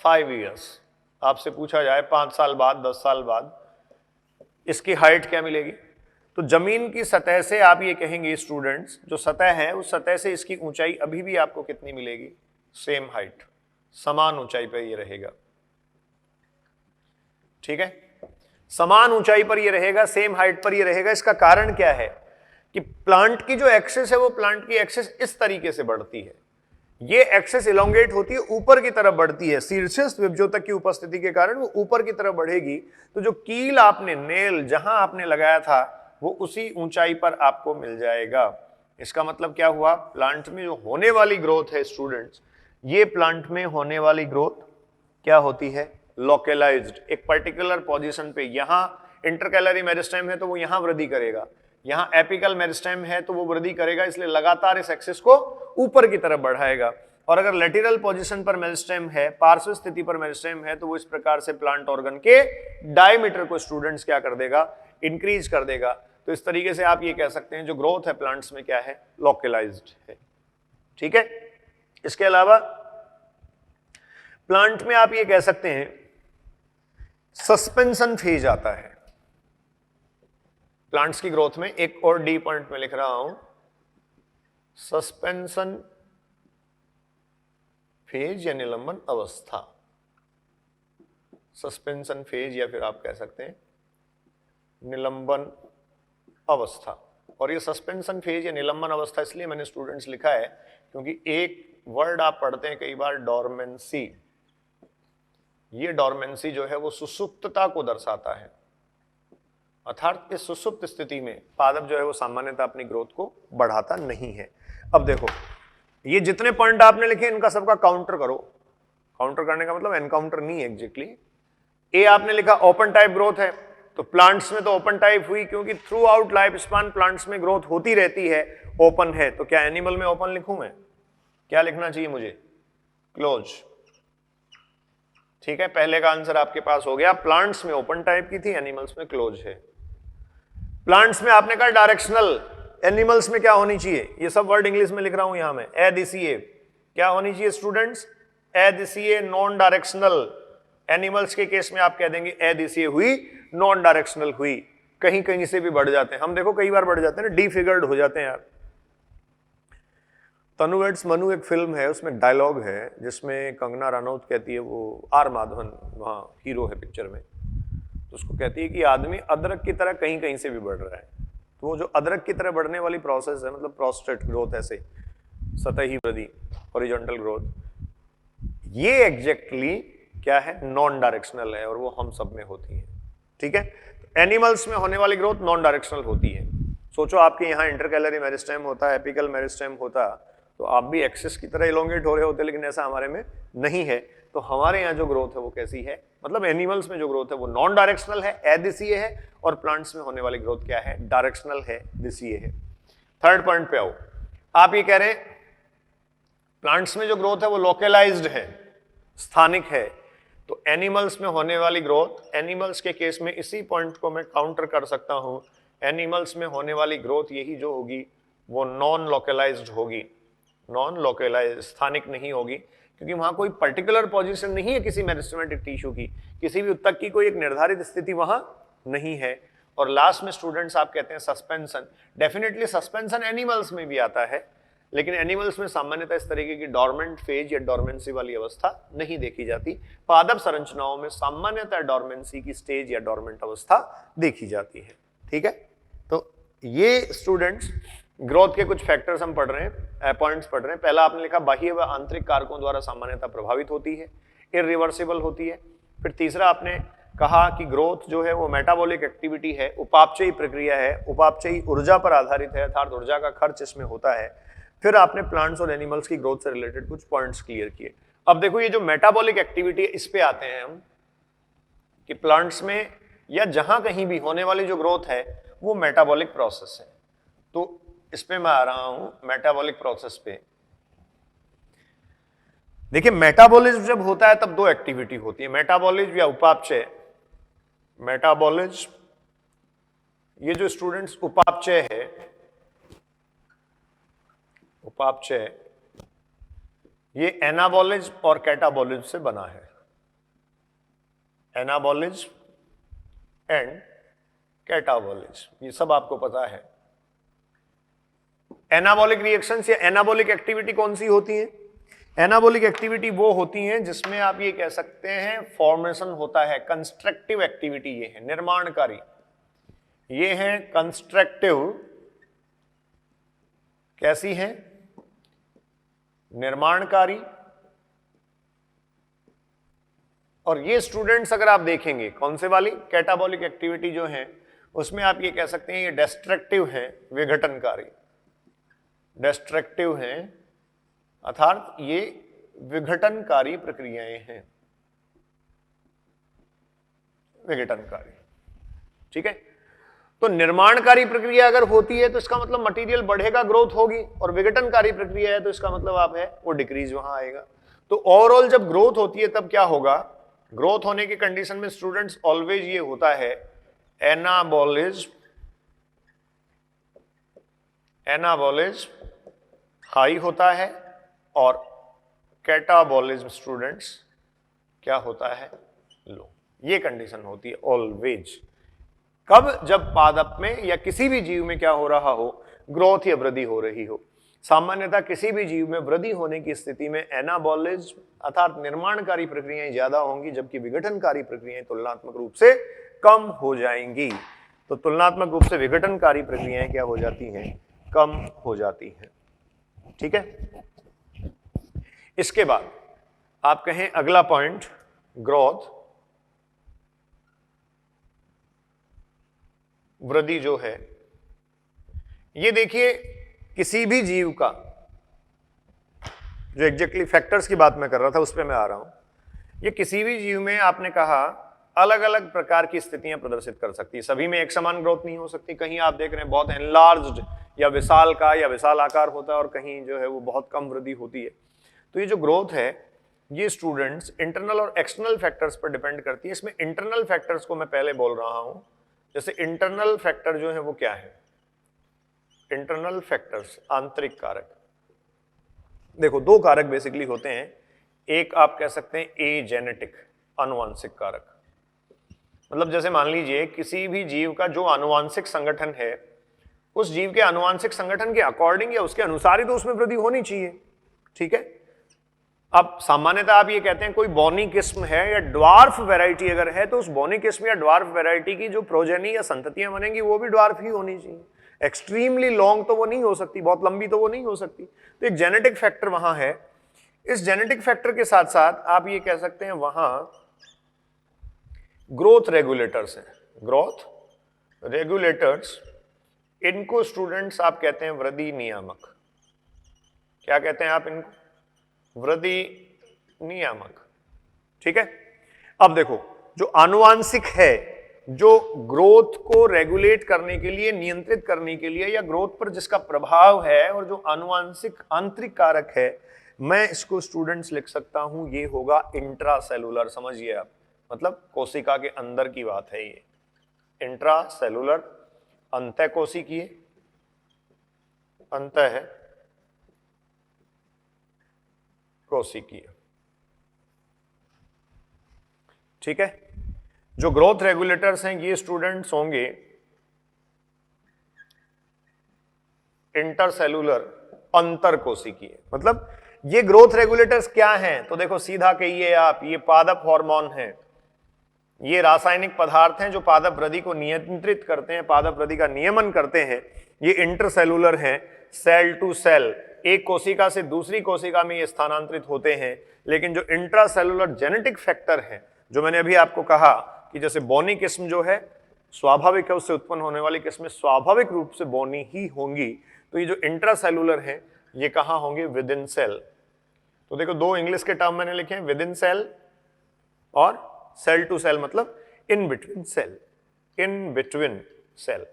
5 ईयर्स, आपसे पूछा जाए 5 साल बाद, 10 साल बाद इसकी हाइट क्या मिलेगी, तो जमीन की सतह से आप ये कहेंगे स्टूडेंट्स, जो सतह है उस सतह से इसकी ऊंचाई अभी भी आपको कितनी मिलेगी? सेम हाइट, समान ऊंचाई पर ये रहेगा। ठीक है, समान ऊंचाई पर ये रहेगा, सेम हाइट पर ये रहेगा। इसका कारण क्या है कि प्लांट की जो एक्सिस है वो प्लांट की एक्सिस इस तरीके से बढ़ती है। ये एक्सिस इलोंगेट होती है, ऊपर की तरफ बढ़ती है। शीर्षस्थ विभज्योतक की उपस्थिति के कारण वो ऊपर की तरफ बढ़ेगी। तो जो कील आपने, नेल जहां आपने लगाया था, वो उसी ऊंचाई पर आपको मिल जाएगा। इसका मतलब क्या हुआ? प्लांट में जो होने वाली ग्रोथ है स्टूडेंट्स, ये प्लांट में होने वाली ग्रोथ क्या होती है? लोकलाइज्ड, एक पर्टिकुलर पोजीशन पे। यहां इंटरकैलरी मेरिस्टेम है तो वो यहां वृद्धि करेगा, यहां एपिकल मेरिस्टेम है तो वो वृद्धि करेगा, इसलिए लगातार इस एक्सिस को ऊपर की तरफ बढ़ाएगा। और अगर लेटरल पोजीशन पर मेरिस्टेम है, पार्श्व स्थिति पर मेरिस्टेम है, तो वो इस प्रकार से प्लांट ऑर्गन के डायमीटर को स्टूडेंट्स क्या कर देगा? इंक्रीज कर देगा। तो इस तरीके से आप ये कह सकते हैं जो ग्रोथ है प्लांट्स में क्या है? लोकलाइज्ड है। ठीक है, इसके अलावा प्लांट में आप ये कह सकते हैं सस्पेंशन फेज आता है प्लांट्स की ग्रोथ में। एक और डी पॉइंट में लिख रहा हूं, सस्पेंशन फेज या निलंबन अवस्था। सस्पेंशन फेज या फिर आप कह सकते हैं निलंबन अवस्था। और ये सस्पेंशन फेज या निलंबन अवस्था इसलिए मैंने स्टूडेंट्स लिखा है क्योंकि एक वर्ड आप पढ़ते हैं कई बार, डोरमेंसी। ये डोरमेंसी जो है वो सुसुप्तता को दर्शाता है, अर्थात इस सुसुप्त स्थिति में पादप जो है वो सामान्यतः अपनी ग्रोथ को बढ़ाता नहीं है। अब देखो, ये जितने पॉइंट आपने लिखे इनका सबका काउंटर करो। काउंटर करने का मतलब एनकाउंटर नहीं एग्जैक्टली। ए आपने लिखा ओपन टाइप ग्रोथ है, तो प्लांट्स में तो ओपन टाइप हुई क्योंकि through out life span plants में ग्रोथ होती रहती है, ओपन है। तो क्या एनिमल में ओपन लिखूं मैं? क्या लिखना चाहिए मुझे? क्लोज। ठीक है, पहले का आंसर आपके पास हो गया। प्लांट्स में ओपन टाइप की थी, एनिमल्स में क्लोज है। प्लांट्स में आपने कहा डायरेक्शनल, एनिमल्स में क्या होनी चाहिए? ये सब वर्ड इंग्लिश में लिख रहा हूं यहां मैं। एदिशीय क्या होनी चाहिए स्टूडेंट्स? एदिशीय, नॉन डायरेक्शनल। एनिमल्स के केस में आप कह देंगे अदिशीय हुई, नॉन डायरेक्शनल हुई, कहीं कहीं से भी बढ़ जाते हैं। हम देखो कई बार बढ़ जाते हैं ना, डिफिगर्ड हो जाते हैं यार। तनु वेड्स मनु एक फिल्म है, उसमें डायलॉग है जिसमें कंगना रनौत कहती है, वो आर माधवन वहाँ हीरो है पिक्चर में, तो उसको कहती है कि आदमी अदरक की तरह कहीं कहीं से भी बढ़ रहा है। तो वो जो अदरक की तरह बढ़ने वाली प्रोसेस है, मतलब प्रोस्टेट ग्रोथ, ऐसे सतही वृद्धि, हॉरिजॉन्टल ग्रोथ, ये एग्जैक्टली क्या है, नॉन डायरेक्शनल है और वो हम सब में होती है। ठीक है, एनिमल्स में होने वाली ग्रोथ नॉन डायरेक्शनल होती है। सोचो आपके यहाँ इंटरकैलरी मेरिस्टेम होता है, एपिकल मेरिस्टेम होता, तो आप भी एक्सिस की तरह इलोंगेट हो रहे होते, लेकिन ऐसा हमारे में नहीं है। तो हमारे यहाँ जो ग्रोथ है वो कैसी है, मतलब एनिमल्स में जो ग्रोथ है वो नॉन डायरेक्शनल है, अदिशीय है, और प्लांट्स में होने वाली ग्रोथ क्या है, डायरेक्शनल है, दिशीय है। थर्ड पॉइंट पे आओ, आप ये कह रहे हैं प्लांट्स में जो ग्रोथ है वो लोकलाइज्ड है, स्थानिक है, तो एनिमल्स में होने वाली ग्रोथ, एनिमल्स के केस में इसी पॉइंट को मैं काउंटर कर सकता हूं, एनिमल्स में होने वाली ग्रोथ यही जो होगी वो नॉन लोकलाइज्ड होगी, नॉन लोकलाइज्ड, स्थानिक नहीं होगी, क्योंकि वहां कोई पर्टिकुलर पोजीशन नहीं है किसी मेरिस्टेमेटिक टिश्यू की, किसी भी उत्तक की कोई एक निर्धारित स्थिति वहां नहीं है। और लास्ट में स्टूडेंट्स आप कहते हैं सस्पेंशन, डेफिनेटली सस्पेंशन एनिमल्स में भी आता है, लेकिन एनिमल्स में सामान्यतः इस तरीके की डोरमेंट फेज या डोरमेंसी वाली अवस्था नहीं देखी जाती। पादप संरचनाओं में सामान्यतः डोरमेंसी की स्टेज या डोरमेंट अवस्था देखी जाती है। ठीक है, तो ये स्टूडेंट्स ग्रोथ के कुछ फैक्टर्स हम पढ़ रहे हैं, पॉइंट्स पढ़ रहे हैं। पहला आपने लिखा बाह्य व आंतरिक कारकों द्वारा सामान्यतः प्रभावित होती है, इरिवर्सिबल होती है। फिर तीसरा आपने कहा कि ग्रोथ जो है वो मेटाबॉलिक एक्टिविटी है, उपापचयी प्रक्रिया है, उपापचयी ऊर्जा पर आधारित है, अर्थात ऊर्जा का खर्च इसमें होता है। फिर आपने प्लांट्स और एनिमल्स की ग्रोथ से रिलेटेड कुछ पॉइंट्स क्लियर किए। अब देखो ये जो मेटाबॉलिक एक्टिविटी है, इस पे आते हैं हम कि प्लांट्स में या जहां कहीं भी होने वाली जो ग्रोथ है वो मेटाबॉलिक प्रोसेस है। तो इस पे मैं आ रहा हूं मेटाबॉलिक प्रोसेस पे। देखिए मेटाबॉलिज्म जब होता है तब दो एक्टिविटी होती है, मेटाबॉलिज्म या उपापचय। मेटाबॉलिज्म, ये जो स्टूडेंट्स उपापचय है, उपापचय ये एनाबॉलिज्म और कैटाबॉलिज्म से बना है, एनाबॉलिज्म एंड कैटाबॉलिज्म, ये सब आपको पता है। एनाबॉलिक रिएक्शंस या एनाबॉलिक एक्टिविटी कौन सी होती है? एनाबॉलिक एक्टिविटी वो होती है जिसमें आप ये कह सकते हैं फॉर्मेशन होता है, कंस्ट्रक्टिव एक्टिविटी ये है, निर्माणकारी, ये है कंस्ट्रक्टिव, कैसी है, निर्माणकारी। और ये स्टूडेंट्स अगर आप देखेंगे कौन से वाली, कैटाबॉलिक एक्टिविटी जो है उसमें आप ये कह सकते हैं ये डिस्ट्रक्टिव है, विघटनकारी, डिस्ट्रक्टिव है, अर्थात ये विघटनकारी प्रक्रियाएं हैं, विघटनकारी। ठीक है, तो निर्माणकारी प्रक्रिया अगर होती है तो इसका मतलब मटेरियल बढ़ेगा, ग्रोथ होगी, और विघटनकारी प्रक्रिया है तो इसका मतलब आप है वो डिक्रीज वहां आएगा। तो ओवरऑल जब ग्रोथ होती है तब क्या होगा, ग्रोथ होने की कंडीशन में स्टूडेंट्स ऑलवेज ये होता है एनाबॉलिज्म, एनाबॉलिज्म हाई होता है, और कैटाबॉलिज्म स्टूडेंट्स क्या होता है, लो। ये कंडीशन होती है ऑलवेज, कब, जब पादप में या किसी भी जीव में क्या हो रहा हो, ग्रोथ या वृद्धि हो रही हो। सामान्यतः किसी भी जीव में वृद्धि होने की स्थिति में एनाबॉलिज्म अर्थात निर्माणकारी प्रक्रियाएं ज्यादा होंगी, जबकि विघटनकारी प्रक्रियाएं तुलनात्मक रूप से कम हो जाएंगी। तो तुलनात्मक रूप से विघटनकारी प्रक्रियाएं क्या हो जाती हैं, कम हो जाती हैं। ठीक है, इसके बाद आप कहें अगला पॉइंट, ग्रोथ, वृद्धि जो है, ये देखिए किसी भी जीव का, जो एग्जैक्टली फैक्टर्स की बात मैं कर रहा था उस पर मैं आ रहा हूं, ये किसी भी जीव में आपने कहा अलग अलग प्रकार की स्थितियां प्रदर्शित कर सकती है, सभी में एक समान ग्रोथ नहीं हो सकती। कहीं आप देख रहे हैं बहुत एनलार्ज्ड या विशाल का या विशाल आकार होता है, और कहीं जो है वो बहुत कम वृद्धि होती है। तो ये जो ग्रोथ है ये स्टूडेंट्स इंटरनल और एक्सटर्नल फैक्टर्स पर डिपेंड करती है। इसमें इंटरनल फैक्टर्स को मैं पहले बोल रहा हूं, जैसे इंटरनल फैक्टर जो है वो क्या है, इंटरनल फैक्टर्स, आंतरिक कारक। देखो दो कारक बेसिकली होते हैं, एक आप कह सकते हैं ए जेनेटिक, आनुवांशिक कारक। मतलब जैसे मान लीजिए किसी भी जीव का जो आनुवांशिक संगठन है, उस जीव के आनुवांशिक संगठन के अकॉर्डिंग या उसके अनुसार ही तो उसमें वृद्धि होनी चाहिए। ठीक है, अब सामान्यतः आप ये कहते हैं कोई बॉनी किस्म है या ड्वार्फ वैरायटी अगर है, तो उस बॉनी किस्म या ड्वार्फ वैरायटी की जो प्रोजेनी या संततियां बनेंगी वो भी ड्वार्फ ही होनी चाहिए। एक्सट्रीमली लॉन्ग तो वो नहीं हो सकती, बहुत लंबी तो वो नहीं हो सकती। तो एक जेनेटिक फैक्टर वहां है। इस जेनेटिक फैक्टर के साथ साथ आप ये कह सकते हैं वहां ग्रोथ रेगुलेटर्स हैं। ग्रोथ रेगुलेटर्स, इनको स्टूडेंट्स आप कहते हैं वृद्धि नियामक। क्या कहते हैं आप इनको? वृद्धि नियामक। ठीक है, अब देखो जो आनुवांशिक है, जो ग्रोथ को रेगुलेट करने के लिए, नियंत्रित करने के लिए, या ग्रोथ पर जिसका प्रभाव है, और जो आनुवांशिक आंतरिक कारक है, मैं इसको स्टूडेंट्स लिख सकता हूं, ये होगा इंट्रासेलुलर। समझिए आप, मतलब कोशिका के अंदर की बात है ये। इंट्रासेलुलर अंतः कोशिकीय, अंतः है कोशिकीय। ठीक है, जो ग्रोथ रेगुलेटर्स हैं ये स्टूडेंट्स होंगे इंटरसेलुलर अंतर कोशिकीय। मतलब ये ग्रोथ रेगुलेटर्स क्या हैं? तो देखो सीधा कहिए आप, ये पादप हार्मोन है, ये रासायनिक पदार्थ हैं जो पादप वृद्धि को नियंत्रित करते हैं, पादप वृद्धि का नियमन करते हैं। ये इंटरसेलुलर हैं, सेल टू सेल, एक कोशिका से दूसरी कोशिका में ये स्थानांतरित होते हैं। लेकिन जो इंट्रासेलुलर जेनेटिक फैक्टर है, जो मैंने अभी आपको कहा कि जैसे बॉनी किस्म जो है स्वाभाविक है, उससे उत्पन्न होने वाली किस्में स्वाभाविक रूप से बॉनी ही होंगी। तो ये जो इंट्रासेलुलर है ये कहां होंगे? Within cell. तो देखो दो इंग्लिश के टर्म मैंने लिखे हैं, विद इन सेल और सेल टू सेल, मतलब in between cell. In between cell,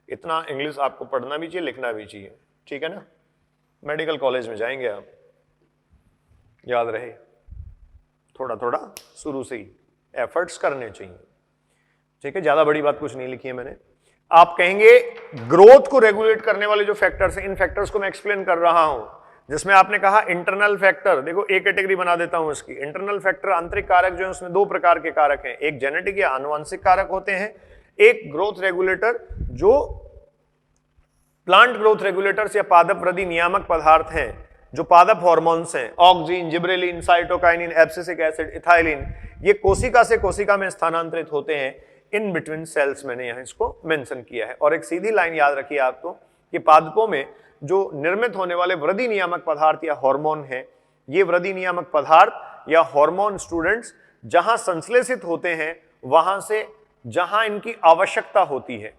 इतना इंग्लिश आपको पढ़ना भी चाहिए, लिखना भी चाहिए। ठीक है ना, मेडिकल कॉलेज में जाएंगे आप, याद रहे, थोड़ा थोड़ा शुरू से ही एफर्ट्स करने चाहिए। ठीक है, ज्यादा बड़ी बात कुछ नहीं लिखी है मैंने। आप कहेंगे ग्रोथ को रेगुलेट करने वाले जो फैक्टर्स हैं, इन फैक्टर्स को मैं एक्सप्लेन कर रहा हूं। जिसमें आपने कहा इंटरनल फैक्टर, देखो एक कैटेगरी बना देता हूं इसकी। इंटरनल फैक्टर आंतरिक कारक जो है उसमें दो प्रकार के कारक हैं, एक जेनेटिक या आनुवंशिक कारक होते हैं, एक ग्रोथ रेगुलेटर जो प्लांट ग्रोथ रेगुलेटर्स या पादप वृद्धि नियामक पदार्थ हैं, जो पादप हार्मोन्स हैं, oxygen, gibberellin, cytokinin, abscisic acid, ethylene, ये कोशिका से कोशिका में स्थानांतरित होते हैं इन बिटवीन सेल्स। मैंने यहां इसको मेंशन किया है। और एक सीधी लाइन याद रखिए आपको कि पादपों में जो निर्मित होने वाले वृद्धि नियामक पदार्थ या हार्मोन है, ये वृद्धि नियामक पदार्थ या हार्मोन स्टूडेंट्स जहां संश्लेषित होते हैं वहां से जहां इनकी आवश्यकता होती है,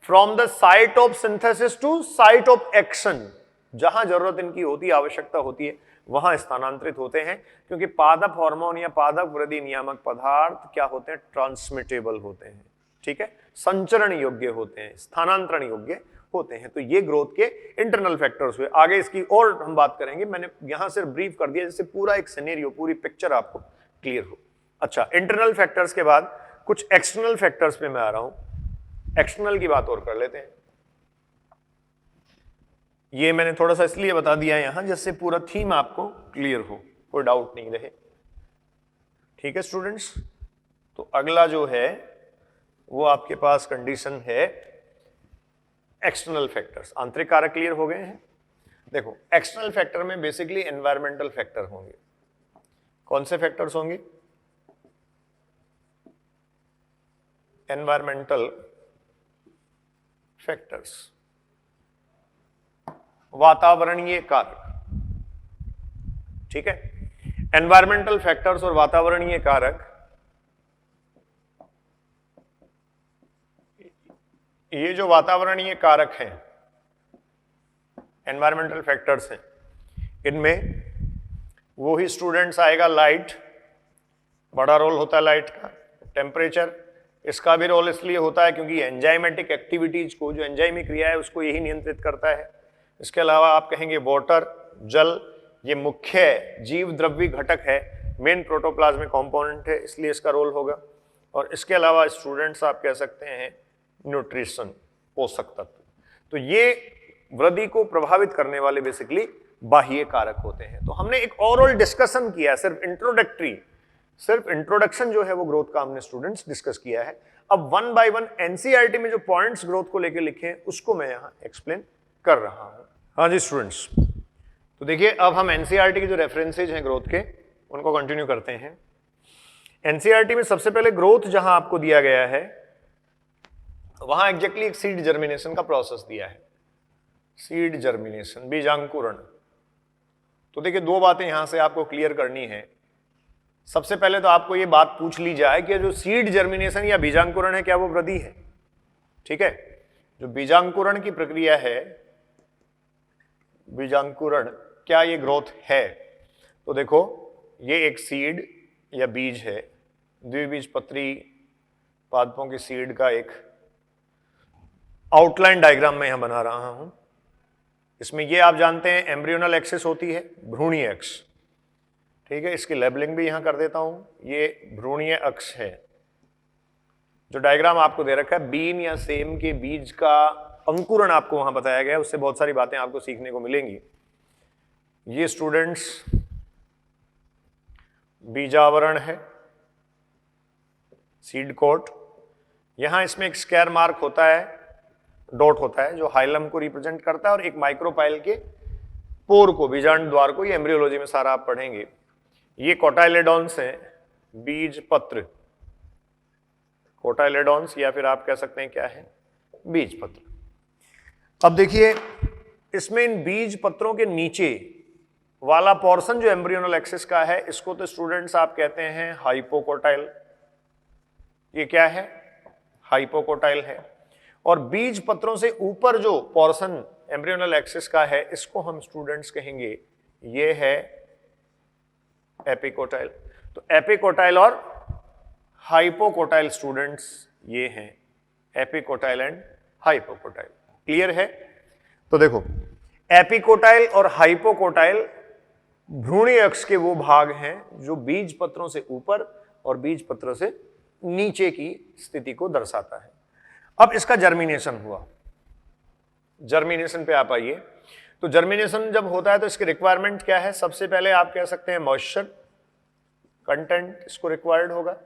from the site of synthesis to site of action, जहां जरूरत इनकी होती है, आवश्यकता होती है, वहां स्थानांतरित होते हैं। क्योंकि पादप हार्मोन या पादप वृद्धि नियामक पदार्थ क्या होते हैं? ट्रांसमिटेबल होते हैं। ठीक है, संचरण योग्य होते हैं, स्थानांतरण योग्य होते हैं। तो ये ग्रोथ के इंटरनल फैक्टर्स हुए। आगे इसकी और हम बात करेंगे, मैंने यहां सिर्फ ब्रीफ कर दिया जिससे पूरा एक सिनेरियो, पूरी पिक्चर आपको क्लियर हो। अच्छा, इंटरनल फैक्टर्स के बाद कुछ एक्सटर्नल फैक्टर्स पे मैं आ रहा हूं। एक्सटर्नल की बात और कर लेते हैं। ये मैंने थोड़ा सा इसलिए बता दिया यहां जिससे पूरा थीम आपको क्लियर हो, कोई डाउट नहीं रहे। ठीक है स्टूडेंट्स, तो अगला जो है वो आपके पास कंडीशन है एक्सटर्नल फैक्टर्स। आंतरिक कारक क्लियर हो गए हैं। देखो एक्सटर्नल फैक्टर में बेसिकली एनवायरमेंटल फैक्टर होंगे। कौन से फैक्टर्स होंगे? एनवायरमेंटल फैक्टर्स, वातावरणीय कारक। ठीक है, एनवायरमेंटल फैक्टर्स और वातावरणीय कारक, ये जो वातावरणीय कारक हैं, एनवायरमेंटल फैक्टर्स हैं, इनमें वो ही स्टूडेंट्स आएगा लाइट, बड़ा रोल होता है लाइट का। टेम्परेचर, इसका भी रोल इसलिए होता है क्योंकि एंजाइमेटिक एक्टिविटीज को, जो एंजाइमी क्रिया है उसको यही नियंत्रित करता है। इसके अलावा आप कहेंगे वाटर, जल, ये मुख्य जीव द्रव्य घटक है, मेन प्रोटोप्लाज्मिक कंपोनेंट है, इसलिए इसका रोल होगा। और इसके अलावा स्टूडेंट्स आप कह सकते हैं न्यूट्रिशन, पोषक तत्व। तो ये वृद्धि को प्रभावित करने वाले बेसिकली बाह्य कारक होते हैं। तो हमने एक ओवरऑल डिस्कशन किया, सिर्फ इंट्रोडक्टरी, सिर्फ इंट्रोडक्शन जो है वो ग्रोथ का हमने स्टूडेंट्स डिस्कस किया है। अब वन बाय वन एनसीईआरटी में जो पॉइंट्स ग्रोथ को लेकर लिखे हैं उसको मैं यहां एक्सप्लेन कर रहा हूं। हाँ जी स्टूडेंट्स, तो देखिए अब हम एनसीईआरटी के जो रेफरेंसेज हैं ग्रोथ के उनको कंटिन्यू करते हैं। एनसीईआरटी में सबसे पहले ग्रोथ जहां आपको दिया गया है वहां एग्जैक्टली एक सीड जर्मिनेशन का प्रोसेस दिया है। सीड जर्मिनेशन, बीजांकुरण। तो देखिए दो बातें यहां से आपको क्लियर करनी है। सबसे पहले तो आपको यह बात पूछ ली जाए कि जो सीड जर्मिनेशन या बीजांकुरण है क्या वो वृद्धि है? ठीक है, जो बीजांकुरण की प्रक्रिया है, बीजांकुरण, क्या ये ग्रोथ है? तो देखो ये एक सीड या बीज है, द्विबीजपत्री पादपों की सीड का एक आउटलाइन डायग्राम मैं यहां बना रहा हूं। इसमें ये आप जानते हैं एम्ब्रियोनल एक्सिस होती है, भ्रूणीय अक्ष। ठीक है, इसकी लेबलिंग भी यहां कर देता हूं, ये भ्रूणीय अक्ष है। जो डायग्राम आपको दे रखा है बीन या सेम के बीज का अंकुरण आपको वहां बताया गया है, उससे बहुत सारी बातें आपको सीखने को मिलेंगी। ये स्टूडेंट्स बीजावरण है, सीड कोट। यहां इसमें एक स्क्वायर मार्क होता है, डॉट होता है, जो हाइलम को रिप्रेजेंट करता है और एक माइक्रोपाइल के पोर को, बीजांड द्वार को। ये एम्ब्रियोलॉजी में सारा आप पढ़ेंगे। ये कोटाइलेडॉन्स हैं, बीज पत्र, कोटाइलेडॉन्स, या फिर आप कह सकते हैं क्या है, बीज पत्र। अब देखिए इसमें इन बीज पत्रों के नीचे वाला पोर्शन जो एम्ब्रियोनल एक्सिस का है, इसको तो स्टूडेंट्स आप कहते हैं हाइपोकोटाइल। ये क्या है? हाइपोकोटाइल है। और बीज पत्रों से ऊपर जो पोर्शन एम्ब्रियोनल एक्सिस का है, इसको हम स्टूडेंट्स कहेंगे ये है एपिकोटाइल। तो एपिकोटाइल और हाइपोकोटाइल स्टूडेंट्स ये हैं, एपिकोटाइल एंड हाइपोकोटाइल। क्लियर है? तो देखो एपिकोटाइल और हाइपोकोटाइल भ्रूणीय अक्ष के वो भाग हैं जो बीज पत्रों से ऊपर और बीज पत्रों से नीचे की स्थिति को दर्शाता है। अब इसका जर्मिनेशन हुआ, जर्मिनेशन पे आप आइए। तो जर्मिनेशन जब होता है तो इसकी रिक्वायरमेंट क्या है? सबसे पहले आप कह सकते हैं मॉइस्चर कंटेंट इसको रिक्वायर्ड होगा।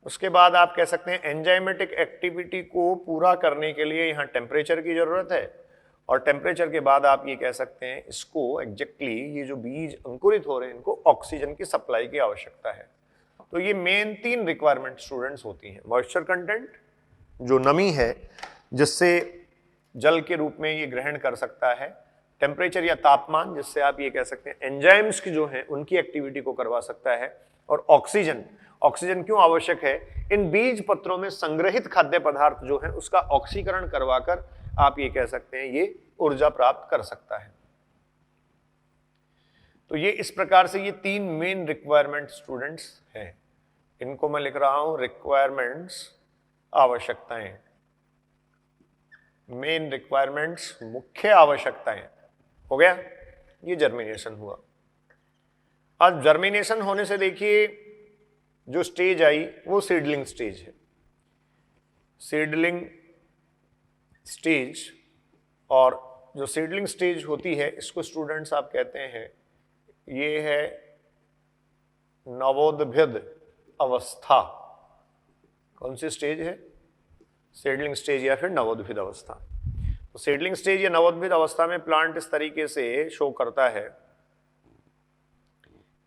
उसके बाद आप कह सकते हैं एंजाइमेटिक एक्टिविटी को पूरा करने के लिए यहाँ टेम्परेचर की जरूरत है, और टेम्परेचर के बाद आप ये कह सकते हैं इसको एग्जैक्टली ये जो बीज अंकुरित हो रहे हैं इनको ऑक्सीजन की सप्लाई की आवश्यकता है। तो ये मेन 3 रिक्वायरमेंट स्टूडेंट्स होती हैं। मॉइस्चर कंटेंट, जो नमी है जिससे जल के रूप में ये ग्रहण कर सकता है, टेम्परेचर या तापमान जिससे आप ये कह सकते हैं एंजाइम्स की जो है उनकी एक्टिविटी को करवा सकता है, और ऑक्सीजन। ऑक्सीजन क्यों आवश्यक है? इन बीज पत्रों में संग्रहित खाद्य पदार्थ जो है उसका ऑक्सीकरण करवाकर आप ये कह सकते हैं ये ऊर्जा प्राप्त कर सकता है। तो ये इस प्रकार से ये 3 मेन रिक्वायरमेंट स्टूडेंट्स हैं। इनको मैं लिख रहा हूं रिक्वायरमेंट्स, आवश्यकताएं। मेन रिक्वायरमेंट्स, मुख्य आवश्यकताएं। हो गया? ये जर्मिनेशन हुआ। आज जर्मिनेशन होने से देखिए जो स्टेज आई वो सीडलिंग स्टेज है। सीडलिंग स्टेज, और जो सीडलिंग स्टेज होती है इसको स्टूडेंट्स आप कहते हैं ये है नवोद्भिद अवस्था। कौन सी स्टेज है? सीडलिंग स्टेज या फिर नवोद्भिद अवस्था। तो सीडलिंग स्टेज या नवोद्भिद अवस्था में प्लांट इस तरीके से शो करता है।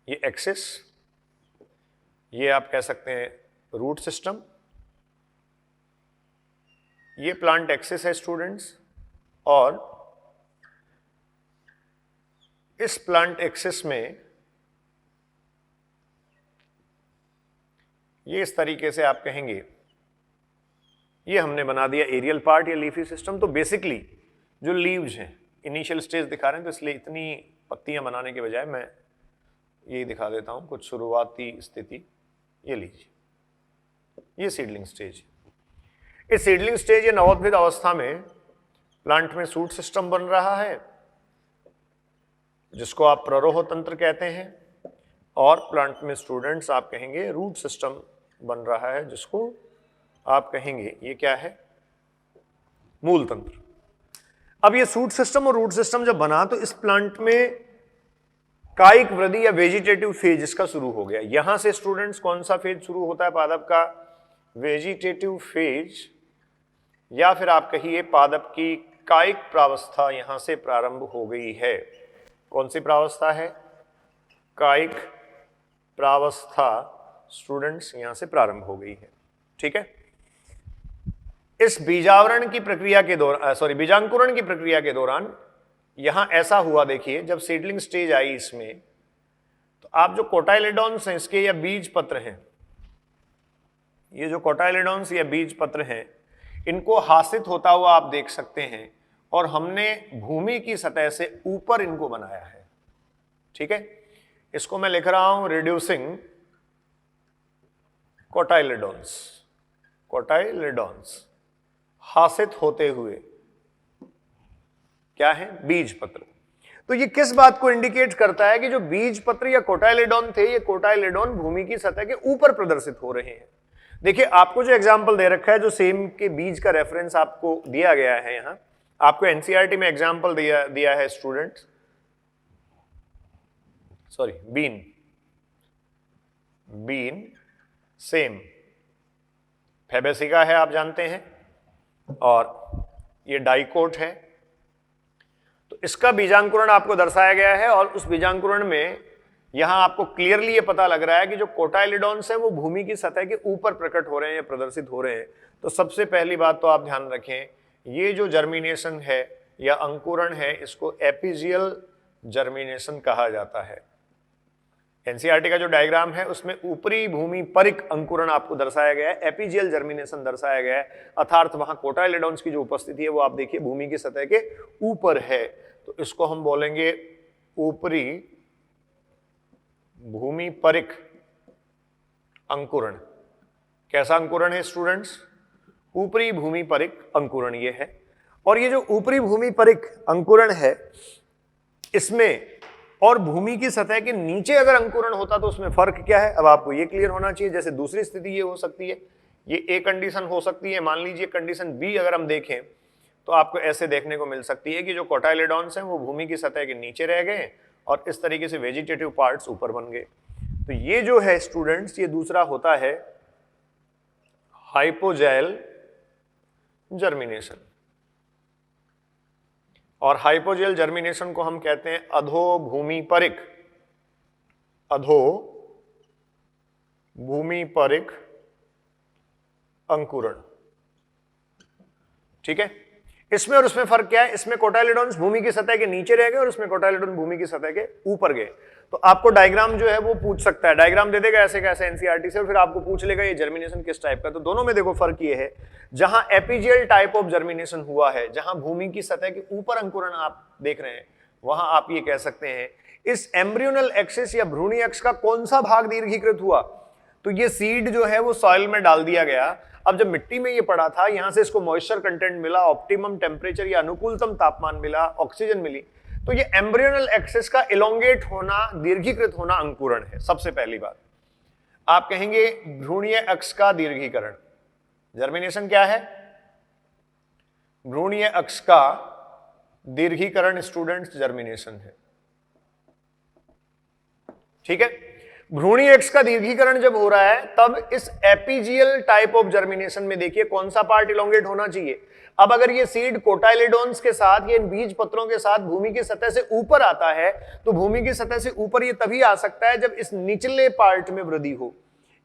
ये एक्सिस, ये आप कह सकते हैं रूट सिस्टम, ये प्लांट एक्सिस है स्टूडेंट्स, और इस प्लांट एक्सिस में ये इस तरीके से आप कहेंगे ये हमने बना दिया एरियल पार्ट या लीफी सिस्टम। तो बेसिकली जो लीव्स हैं, इनिशियल स्टेज दिखा रहे हैं, तो इसलिए इतनी पत्तियां बनाने के बजाय मैं यही दिखा देता हूं कुछ शुरुआती स्थिति। ये लीजिए, ये सीडलिंग स्टेज। इस सीडलिंग स्टेज या नवोद्भिद अवस्था में प्लांट में सूट सिस्टम बन रहा है जिसको आप प्ररोह तंत्र कहते हैं, और प्लांट में स्टूडेंट्स आप कहेंगे रूट सिस्टम बन रहा है जिसको आप कहेंगे ये क्या है? मूल तंत्र। अब ये सूट सिस्टम और रूट सिस्टम जब बना तो इस प्लांट में कायिक वृद्धि या वेजिटेटिव फेज इसका शुरू हो गया। यहां से स्टूडेंट्स कौन सा फेज शुरू होता है पादप का? वेजिटेटिव फेज, या फिर आप कहिए पादप की कायिक प्रावस्था यहां से प्रारंभ हो गई है। कौन सी प्रावस्था है? कायिक प्रावस्था स्टूडेंट्स यहां से प्रारंभ हो गई है। ठीक है। इस बीजावरण की प्रक्रिया के दौरान, बीजांकुरण की प्रक्रिया के दौरान यहां ऐसा हुआ, देखिए जब सीडलिंग स्टेज आई इसमें, तो आप जो कोटाइलेडॉन्स हैं इसके या बीज पत्र हैं, ये जो कोटाइलेडॉन्स या बीज पत्र हैं, इनको हासित होता हुआ आप देख सकते हैं, और हमने भूमि की सतह से ऊपर इनको बनाया है। ठीक है, इसको मैं लिख रहा हूं रिड्यूसिंग कोटाइलेडॉन्स, कोटाइलेडॉन्स हासित होते हुए क्या है? बीज पत्र। तो ये किस बात को इंडिकेट करता है कि जो बीज पत्र या कोटाइलेडॉन थे, ये कोटाइलेडॉन भूमि की सतह के ऊपर प्रदर्शित हो रहे हैं। देखिए आपको जो एग्जाम्पल दे रखा है, जो सेम के बीज का रेफरेंस आपको दिया गया है, यहां आपको एनसीईआरटी में एग्जाम्पल दिया है स्टूडेंट्स, बीन, बीन सेम फेबेसिका है, आप जानते हैं, और ये डाइकोट है। तो इसका बीजांकुरण आपको दर्शाया गया है, और उस बीजांकुरण में यहां आपको क्लियरली ये पता लग रहा है कि जो कोटाइलेडॉन्स हैं वो भूमि की सतह के ऊपर प्रकट हो रहे हैं या प्रदर्शित हो रहे हैं। तो सबसे पहली बात तो आप ध्यान रखें, ये जो जर्मिनेशन है या अंकुरण है, इसको एपिजियल जर्मिनेशन कहा जाता है। एनसीईआरटी का जो डायग्राम है उसमें ऊपरी भूमि परिक अंकुरण आपको दर्शाया गया है, एपिजियल जर्मिनेशन दर्शाया गया है, अर्थात वहां कोटाइलेडॉन्स की जो उपस्थिति है वो आप देखिए भूमि की सतह के ऊपर है। तो इसको हम बोलेंगे ऊपरी भूमि परिक अंकुरण। कैसा अंकुरण है स्टूडेंट्स? ऊपरी भूमि परिक अंकुरण ये है। और ये जो ऊपरी भूमि परिक अंकुरण है, इसमें और भूमि की सतह के नीचे अगर अंकुरण होता तो उसमें फर्क क्या है? अब आपको ये क्लियर होना चाहिए। जैसे दूसरी स्थिति ये हो सकती है, ये ए कंडीशन हो सकती है, मान लीजिए कंडीशन बी अगर हम देखें तो आपको ऐसे देखने को मिल सकती है कि जो कोटाइलेडॉन्स हैं वो भूमि की सतह के नीचे रह गए और इस तरीके से वेजिटेटिव पार्ट्स ऊपर बन गए। तो ये जो है स्टूडेंट्स, ये दूसरा होता है हाइपोजेल जर्मिनेशन, और हाइपोजेल जर्मिनेशन को हम कहते हैं अधोभूमि परिक, अधोभूमि परिक अंकुरण। ठीक है, इसमें और उसमें फर्क क्या है? इसमें कोटाइलेडॉन्स भूमि की सतह के नीचे रह गए और इसमें कोटाइलेडॉन भूमि की सतह के ऊपर गए। तो आपको डायग्राम जो है वो पूछ सकता है, डायग्राम दे देगा ऐसे कैसे एनसीईआरटी से, और फिर आपको पूछ लेगा ये जर्मिनेशन किस टाइप का। तो दोनों में देखो फर्क ये है, जहां एपिजियल टाइप ऑफ जर्मिनेशन हुआ है, जहां भूमि की सतह के ऊपर अंकुरण आप देख रहे हैं, वहां आप ये कह सकते हैं इस एम्ब्रियोनल एक्सिस या भ्रूणी अक्ष का कौन सा भाग दीर्घीकृत हुआ? तो ये सीड जो है वो सॉइल में डाल दिया गया। अब जब मिट्टी में ये पड़ा था, यहां से इसको मॉइस्चर कंटेंट मिला, ऑप्टिमम टेम्परेचर या अनुकूलतम तापमान मिला, ऑक्सीजन मिली, तो ये एम्ब्रियोनल एक्सिस का इलोंगेट होना, दीर्घीकृत होना अंकुरण है। सबसे पहली बात आप कहेंगे भ्रूणीय अक्ष का दीर्घीकरण। जर्मिनेशन क्या है? भ्रूणीय अक्ष का दीर्घीकरण स्टूडेंट्स जर्मिनेशन है। ठीक है, भ्रूणीय अक्ष का दीर्घीकरण जब हो रहा है तब इस एपिजियल टाइप ऑफ जर्मिनेशन में देखिए कौन सा पार्ट इलोंगेट होना चाहिए। अब अगर ये सीड कोटाइलेडॉन्स के साथ या इन बीज पत्रों के साथ भूमि की सतह से ऊपर आता है, तो भूमि की सतह से ऊपर ये तभी आ सकता है जब इस निचले पार्ट में वृद्धि हो।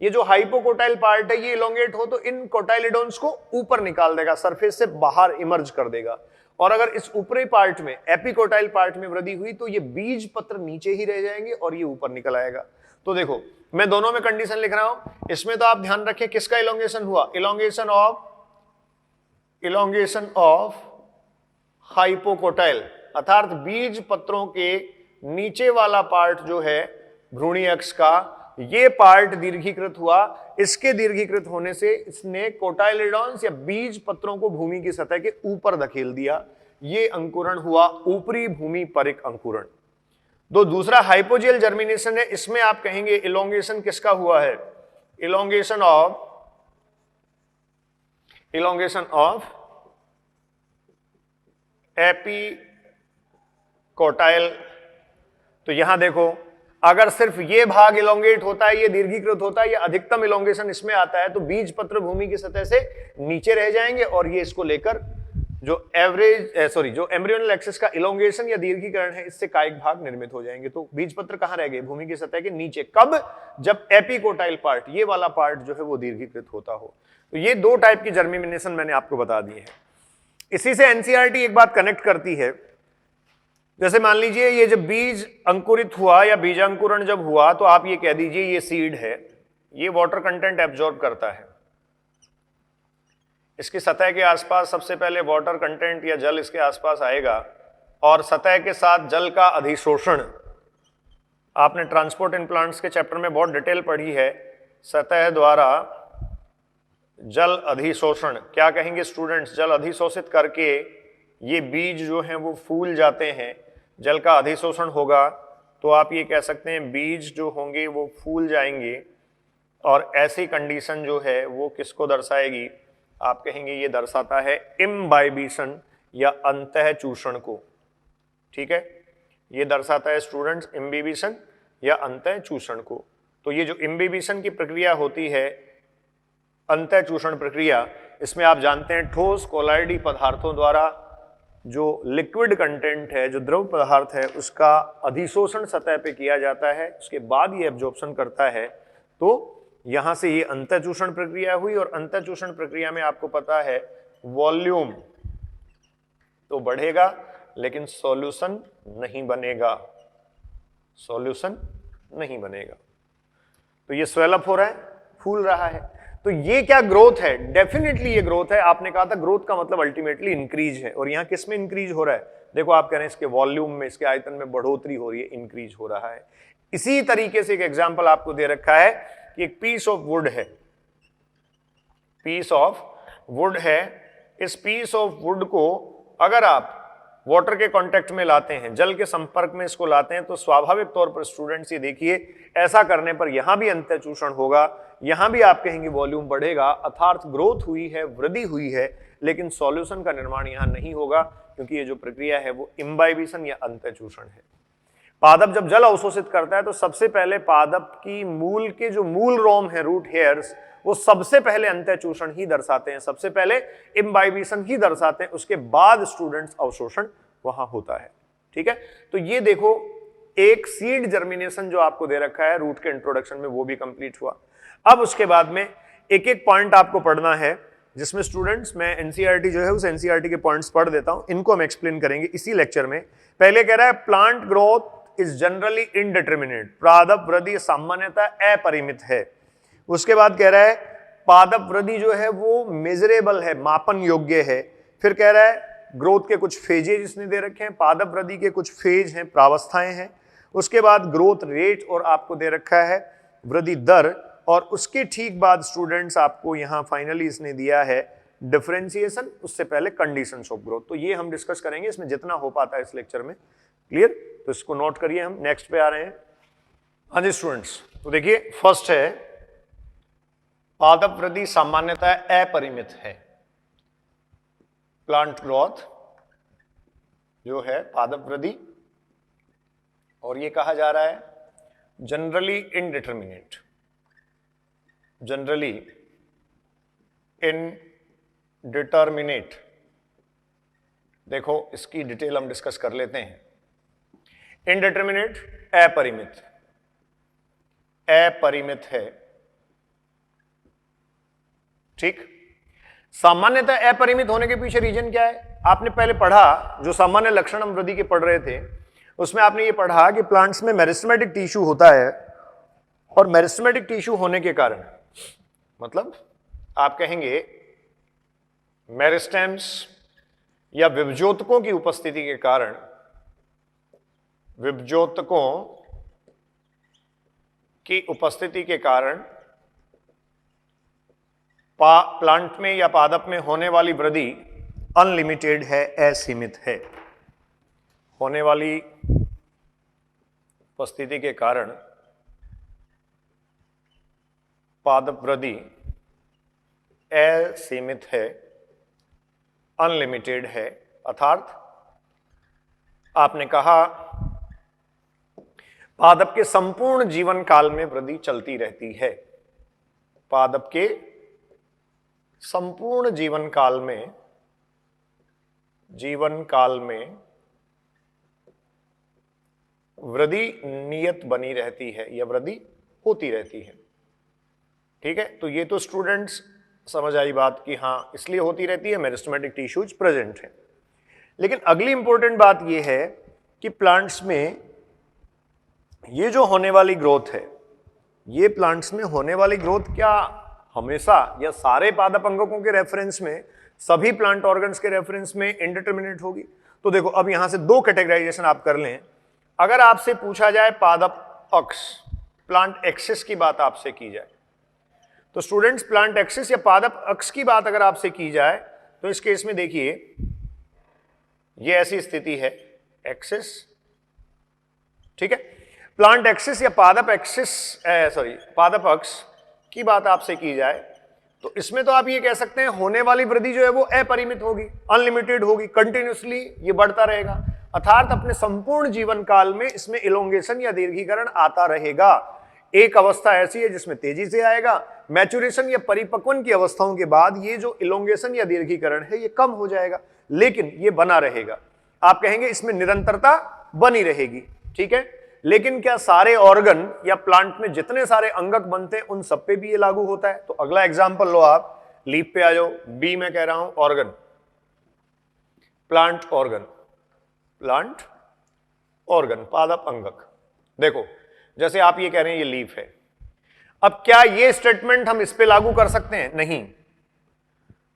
ये जो हाइपोकोटाइल पार्ट है ये इलोंगेट हो तो इन कोटाइलेडॉन्स को ऊपर निकाल देगा, सरफेस से बाहर इमर्ज कर देगा। और अगर इस ऊपरी पार्ट में, एपिकोटाइल पार्ट में वृद्धि हुई तो ये बीज पत्र नीचे ही रह जाएंगे और ये ऊपर निकल आएगा। तो देखो मैं दोनों में कंडीशन लिख रहा हूं, इसमें तो आप ध्यान रखें किसका इलोंगेशन हुआ? इलोंगेशन ऑफ हाइपोकोटाइल, अर्थात बीज पत्रों के नीचे वाला पार्ट जो है भ्रूणीय अक्ष का, ये पार्ट दीर्घीकृत हुआ। इसके दीर्घीकृत होने से इसने कोटाइलेडॉन्स या बीज पत्रों को भूमि की सतह के ऊपर धकेल दिया। ये अंकुरण हुआ ऊपरी भूमि परिक अंकुरण। तो दूसरा हाइपोजेल जर्मिनेशन है, इसमें आप कहेंगे इलोंगेशन किसका हुआ है? इलोंगेशन ऑफ एपिकोटाइल तो यहां देखो, अगर सिर्फ ये भाग इलोंगेट होता है, ये दीर्घीकृत होता है, ये अधिकतम इलोंगेशन इसमें आता है, तो बीज पत्र भूमि की सतह से नीचे रह जाएंगे और ये इसको लेकर जो जो एम्ब्रियोनल एक्सिस का इलोंगेशन या दीर्घीकरण है, इससे कायिक भाग निर्मित हो जाएंगे। तो बीज पत्र कहां रह गए? भूमि की सतह के नीचे। कब? जब एपिकोटाइल पार्ट, ये वाला पार्ट जो है वो दीर्घीकृत होता हो। तो ये दो टाइप की जर्मिनेशन मैंने आपको बता दी है। इसी से एनसीईआरटी एक बात कनेक्ट करती है, जैसे मान लीजिए ये जब बीज अंकुरित हुआ या बीजांकुरण जब हुआ, तो आप ये कह दीजिए ये सीड है, ये वाटर कंटेंट एब्जॉर्ब करता है, इसकी सतह के आसपास सबसे पहले वाटर कंटेंट या जल इसके आसपास आएगा, और सतह के साथ जल का अधिशोषण, आपने ट्रांसपोर्ट इन प्लांट्स के चैप्टर में बहुत डिटेल पढ़ी है, सतह द्वारा जल अधिशोषण, क्या कहेंगे स्टूडेंट्स? जल अधिशोषित करके ये बीज जो हैं वो फूल जाते हैं, जल का अधिशोषण होगा, तो आप ये कह सकते हैं बीज जो होंगे वो फूल जाएंगे, और ऐसी कंडीशन जो है वो किसको दर्शाएगी? आप कहेंगे ये दर्शाता है इम्बाइबिशन या अंतः चूषण को। ठीक है, ये दर्शाता है स्टूडेंट्स इम्बिबिशन या अंतः चूषण को। तो ये जो इम्बिबिशन की प्रक्रिया होती है, अंतः चूषण प्रक्रिया, इसमें आप जानते हैं ठोस कोलाइडी पदार्थों द्वारा जो लिक्विड कंटेंट है, जो द्रव पदार्थ है, उसका अधिशोषण सतह पे किया जाता है, उसके बाद ये एब्जॉर्प्शन करता है। तो यहां से ये अंतःचूषण प्रक्रिया हुई, और अंतःचूषण प्रक्रिया में आपको पता है वॉल्यूम तो बढ़ेगा लेकिन सॉल्यूशन नहीं बनेगा, सॉल्यूशन नहीं बनेगा। तो ये स्वेल अप हो रहा है, फूल रहा है। तो ये क्या ग्रोथ है? डेफिनेटली ये ग्रोथ है। आपने कहा था ग्रोथ का मतलब अल्टीमेटली इंक्रीज है, और यहां किस में इंक्रीज हो रहा है? देखो आप कह रहे हैं इसके वॉल्यूम में, इसके आयतन में बढ़ोतरी हो रही है, इंक्रीज हो रहा है। इसी तरीके से एक एग्जांपल आपको दे रखा है कि एक पीस ऑफ वुड है, पीस ऑफ वुड है। इस पीस ऑफ वुड को अगर आप वाटर के कांटेक्ट में लाते हैं, जल के संपर्क में इसको लाते हैं, तो स्वाभाविक तौर पर स्टूडेंट्स ये देखिए, ऐसा करने पर यहां भी अंतःचूषण होगा, यहां भी आप कहेंगे वॉल्यूम बढ़ेगा, अर्थात ग्रोथ हुई है, वृद्धि हुई है, लेकिन सॉल्यूशन का निर्माण यहां नहीं होगा, क्योंकि ये जो प्रक्रिया है वो इम्बाइबिशन या अंतःचूषण है। पादप जब जल अवशोषित करता है, तो सबसे पहले पादप की मूल के जो मूल रोम है, रूट हेयर्स, वो सबसे पहले अंतःचूषण ही दर्शाते हैं, सबसे पहले इम्बाइबिशन ही दर्शाते हैं, उसके बाद स्टूडेंट्स अवशोषण वहां होता है। ठीक है, तो ये देखो एक सीड जर्मिनेशन जो आपको दे रखा है रूट के इंट्रोडक्शन में, वो भी कंप्लीट हुआ। अब उसके बाद में एक एक पॉइंट आपको पढ़ना है, जिसमें स्टूडेंट्स मैं एनसीईआरटी जो है उस एनसीईआरटी के पॉइंट्स पढ़ देता हूं, इनको हम एक्सप्लेन करेंगे इसी लेक्चर में। पहले कह रहा है plant growth is generally indeterminate, पादप वृद्धि सामान्यतः अपरिमित है। उसके बाद कह रहा है पादप वृद्धि जो है वो मेजरेबल है, मापन योग्य है। फिर कह रहा है ग्रोथ के कुछ फेजेज इसने दे रखे हैं, पादप वृद्धि के कुछ फेज हैं, प्रावस्थाएं हैं। उसके बाद ग्रोथ रेट और आपको दे रखा है वृद्धि दर, और उसके ठीक बाद स्टूडेंट्स आपको यहां फाइनली इसने दिया है डिफरेंशिएशन, उससे पहले कंडीशंस ऑफ ग्रोथ। तो ये हम डिस्कस करेंगे इसमें जितना हो पाता है इस लेक्चर में। क्लियर? तो इसको नोट करिए, हम नेक्स्ट पे आ रहे हैं। हाँ जी स्टूडेंट्स, तो देखिए फर्स्ट है पादप वृद्धि सामान्यतः अपरिमित है। प्लांट ग्रोथ जो है पादप वृद्धि, और ये कहा जा रहा है जनरली इनडिटर्मिनेट, जनरली इनडिटर्मिनेट। देखो इसकी डिटेल हम डिस्कस कर लेते हैं। इनडिटर्मिनेट अपरिमित, अपरिमित है। ठीक, सामान्यतः अपरिमित होने के पीछे रीजन क्या है? आपने पहले पढ़ा, जो सामान्य लक्षण हम वृद्धि के पढ़ रहे थे, उसमें आपने ये पढ़ा कि प्लांट्स में मेरिस्टेमेटिक टिश्यू होता है, और मेरिस्टेमेटिक टिश्यू होने के कारण, मतलब आप कहेंगे मेरिस्टेम्स या विभजोतकों की उपस्थिति के कारण, विभजोतकों की उपस्थिति के कारण प्लांट में या पादप में होने वाली वृद्धि अनलिमिटेड है, असीमित है। होने वाली उपस्थिति के कारण पादप वृद्धि असीमित है, अनलिमिटेड है। अर्थात आपने कहा पादप के संपूर्ण जीवन काल में वृद्धि चलती रहती है। पादप के संपूर्ण जीवन काल में वृद्धि नियत बनी रहती है या वृद्धि होती रहती है। ठीक है, तो ये तो स्टूडेंट्स समझ आई बात कि हाँ इसलिए होती रहती है, मेरिस्टेमेटिक टिश्यूज प्रेजेंट है। लेकिन अगली इंपॉर्टेंट बात यह है कि प्लांट्स में ये जो होने वाली ग्रोथ है, ये प्लांट्स में होने वाली ग्रोथ क्या हमेशा या सारे पादप अंगकों के रेफरेंस में, सभी प्लांट ऑर्गन्स के रेफरेंस में इनडिटरमिनेट होगी? तो देखो अब यहां से दो कैटेगराइजेशन आप कर लें। अगर आपसे पूछा जाए पादप अक्ष, प्लांट एक्सिस की बात आपसे की जाए, तो स्टूडेंट्स प्लांट एक्सिस या पादप अक्ष की बात अगर आपसे की जाए तो इस केस में देखिए ये ऐसी स्थिति है एक्सिस, ठीक है। प्लांट एक्सिस या पादप एक्सिस पादप अक्ष की बात आपसे की जाए तो इसमें तो आप ये कह सकते हैं होने वाली वृद्धि जो है वो अपरिमित होगी, अनलिमिटेड होगी, कंटिन्यूसली ये बढ़ता रहेगा, अर्थात अपने संपूर्ण जीवन काल में इसमें इलोंगेशन या दीर्घीकरण आता रहेगा। एक अवस्था ऐसी है जिसमें तेजी से आएगा, मैच्योरेशन या परिपक्वन की अवस्थाओं के बाद ये जो इलोंगेशन या दीर्घीकरण है ये कम हो जाएगा, लेकिन ये बना रहेगा। आप कहेंगे इसमें निरंतरता बनी रहेगी, ठीक है। लेकिन क्या सारे ऑर्गन या प्लांट में जितने सारे अंगक बनते हैं उन सब पे भी ये लागू होता है? तो अगला एग्जांपल लो आप, लीफ पे आ जाओ, बी में कह रहा हूं organ, plant organ, plant organ, पादप अंगक। देखो जैसे आप ये कह रहे हैं ये लीफ है, अब क्या ये स्टेटमेंट हम इस पे लागू कर सकते हैं? नहीं।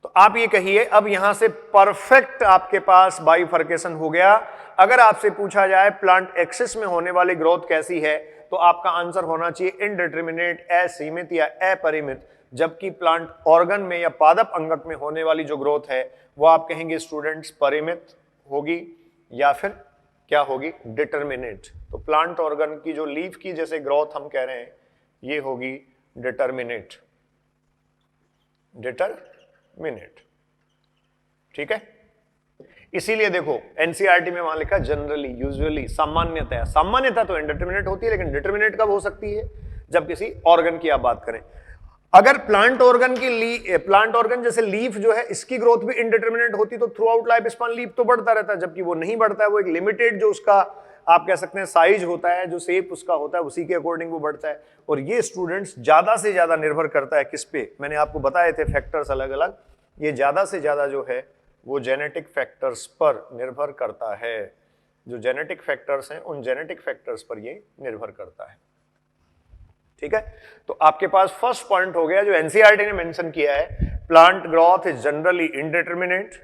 तो आप ये कहिए अब यहां से परफेक्ट आपके पास बाइफर्केशन हो गया। अगर आपसे पूछा जाए प्लांट एक्सिस में होने वाली ग्रोथ कैसी है, तो आपका आंसर होना चाहिए इनडिटरमिनेट, असीमित या अपरिमित। जबकि प्लांट ऑर्गन में या पादप अंगक में होने वाली जो ग्रोथ है वो आप कहेंगे स्टूडेंट्स परिमित होगी या फिर क्या होगी? डिटरमिनेट। तो प्लांट ऑर्गन की जो लीफ की जैसे ग्रोथ हम कह रहे हैं ये होगी डिटरमिनेट, डिटरमिनेट, ठीक है। इसीलिए देखो एनसीईआरटी में वहां लिखा जनरली, यूजुअली, सामान्यतः। सामान्यतः तो इंडिटरमिनेट होती है, लेकिन डिटरमिनेट कब हो सकती है? जब किसी ऑर्गन की आप बात करें। अगर प्लांट ऑर्गन जैसे लीफ जो है इसकी ग्रोथ भी इनडिटरमिनेट होती तो through out life span leaf तो बढ़ता रहता है, जबकि वो नहीं बढ़ता है। वो एक लिमिटेड जो उसका आप कह सकते हैं साइज होता है, जो शेप उसका होता है, उसी के अकॉर्डिंग वो बढ़ता है। और ये स्टूडेंट्स ज्यादा से ज्यादा निर्भर करता है किस पे? मैंने आपको बताए थे फैक्टर्स अलग अलग, ये ज्यादा से ज्यादा जो है वो जेनेटिक फैक्टर्स पर निर्भर करता है। जो जेनेटिक फैक्टर्स हैं उन जेनेटिक फैक्टर्स पर ये निर्भर करता है, ठीक है। तो आपके पास फर्स्ट पॉइंट हो गया जो एनसीईआरटी ने मेंशन किया है, plant growth is generally indeterminate,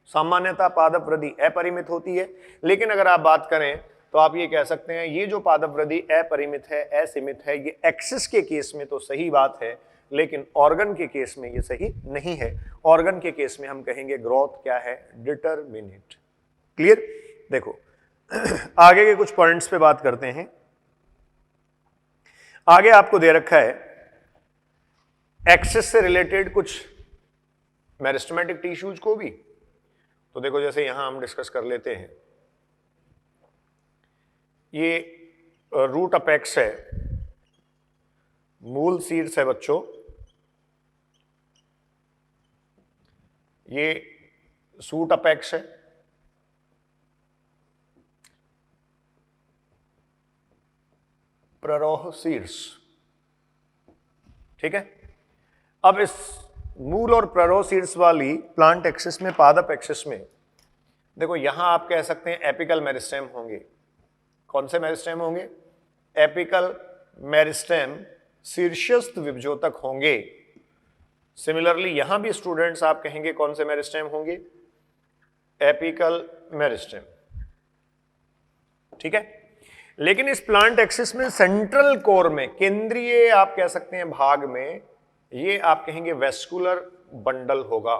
सामान्यतः पादप वृद्धि अपरिमित होती है। लेकिन अगर आप बात करें तो आप ये कह सकते हैं ये जो पादप वृद्धि अपरिमित है, असीमित है, ये एक्सिस के केस में तो सही बात है, लेकिन ऑर्गन के केस में ये सही नहीं है। ऑर्गन के केस में हम कहेंगे ग्रोथ क्या है? डिटरमिनेट। क्लियर? देखो आगे के कुछ पॉइंट्स पे बात करते हैं। आगे आपको दे रखा है एक्सिस से रिलेटेड कुछ मेरिस्टेमेटिक टिश्यूज को भी। तो देखो जैसे यहां हम डिस्कस कर लेते हैं, ये रूट अपेक्स है, मूल सीड्स है बच्चों, ये सूट अपेक्स है, प्ररोह सीड्स, ठीक है। अब इस मूल और प्ररोह सीड्स वाली प्लांट एक्सिस में, पादप एक्सिस में देखो यहां आप कह सकते हैं एपिकल मेरिस्टेम होंगे। कौन से मेरिस्टेम होंगे? एपिकल मेरिस्टेम शीर्षस्थ विभजोतक होंगे। सिमिलरली यहां भी स्टूडेंट्स आप कहेंगे कौन से मेरिस्टेम होंगे? एपिकल मेरिस्टेम, ठीक है। लेकिन इस प्लांट एक्सिस में सेंट्रल कोर में, केंद्रीय आप कह सकते हैं भाग में, ये आप कहेंगे वेस्कुलर बंडल होगा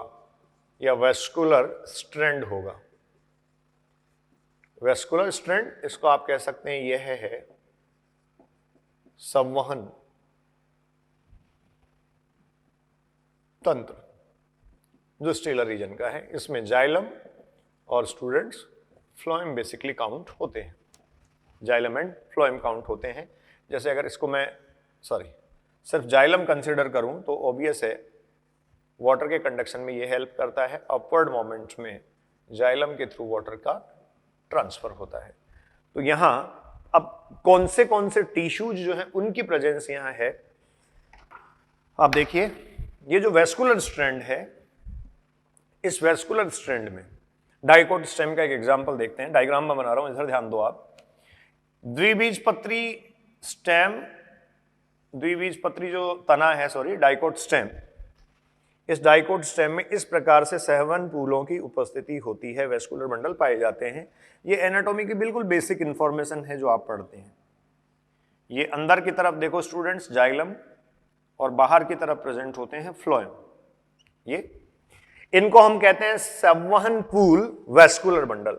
या वेस्कुलर स्ट्रैंड होगा। वेस्कुलर स्ट्रैंड, इसको आप कह सकते हैं यह है संवहन तंत्र जो स्टेलर रीजन का है। इसमें जाइलम और स्टूडेंट्स फ्लोएम बेसिकली काउंट होते हैं। जाइलम एंड फ्लोएम काउंट होते हैं। जैसे अगर इसको मैं सिर्फ जाइलम कंसिडर करूं तो ऑब्वियस है वाटर के कंडक्शन में ये हेल्प करता है, अपवर्ड मोमेंट में जाइलम के थ्रू वाटर का ट्रांसफर होता है। तो यहां अब कौन से टिश्यूज जो है उनकी प्रेजेंस यहां है, आप देखिए ये जो वेस्कुलर स्ट्रैंड है, इस वेस्कुलर स्ट्रैंड में डाइकोट स्टेम का एक एग्जांपल देखते हैं, डायग्राम में बना रहा हूं, इधर ध्यान दो आप। द्विबीजपत्री स्टेम, द्विबीजपत्री जो तना है डाइकोट स्टेम, इस डाइकोट स्टेम में इस प्रकार से सहवन फूलों की उपस्थिति होती है, वेस्कुलर बंडल पाए जाते हैं। ये एनाटॉमी की बिल्कुल बेसिक इंफॉर्मेशन है जो आप पढ़ते हैं। ये अंदर की तरफ देखो स्टूडेंट्स जाइलम और बाहर की तरफ प्रेजेंट होते हैं फ्लोएम। ये इनको हम कहते हैं संवहन पूल वेस्कुलर बंडल।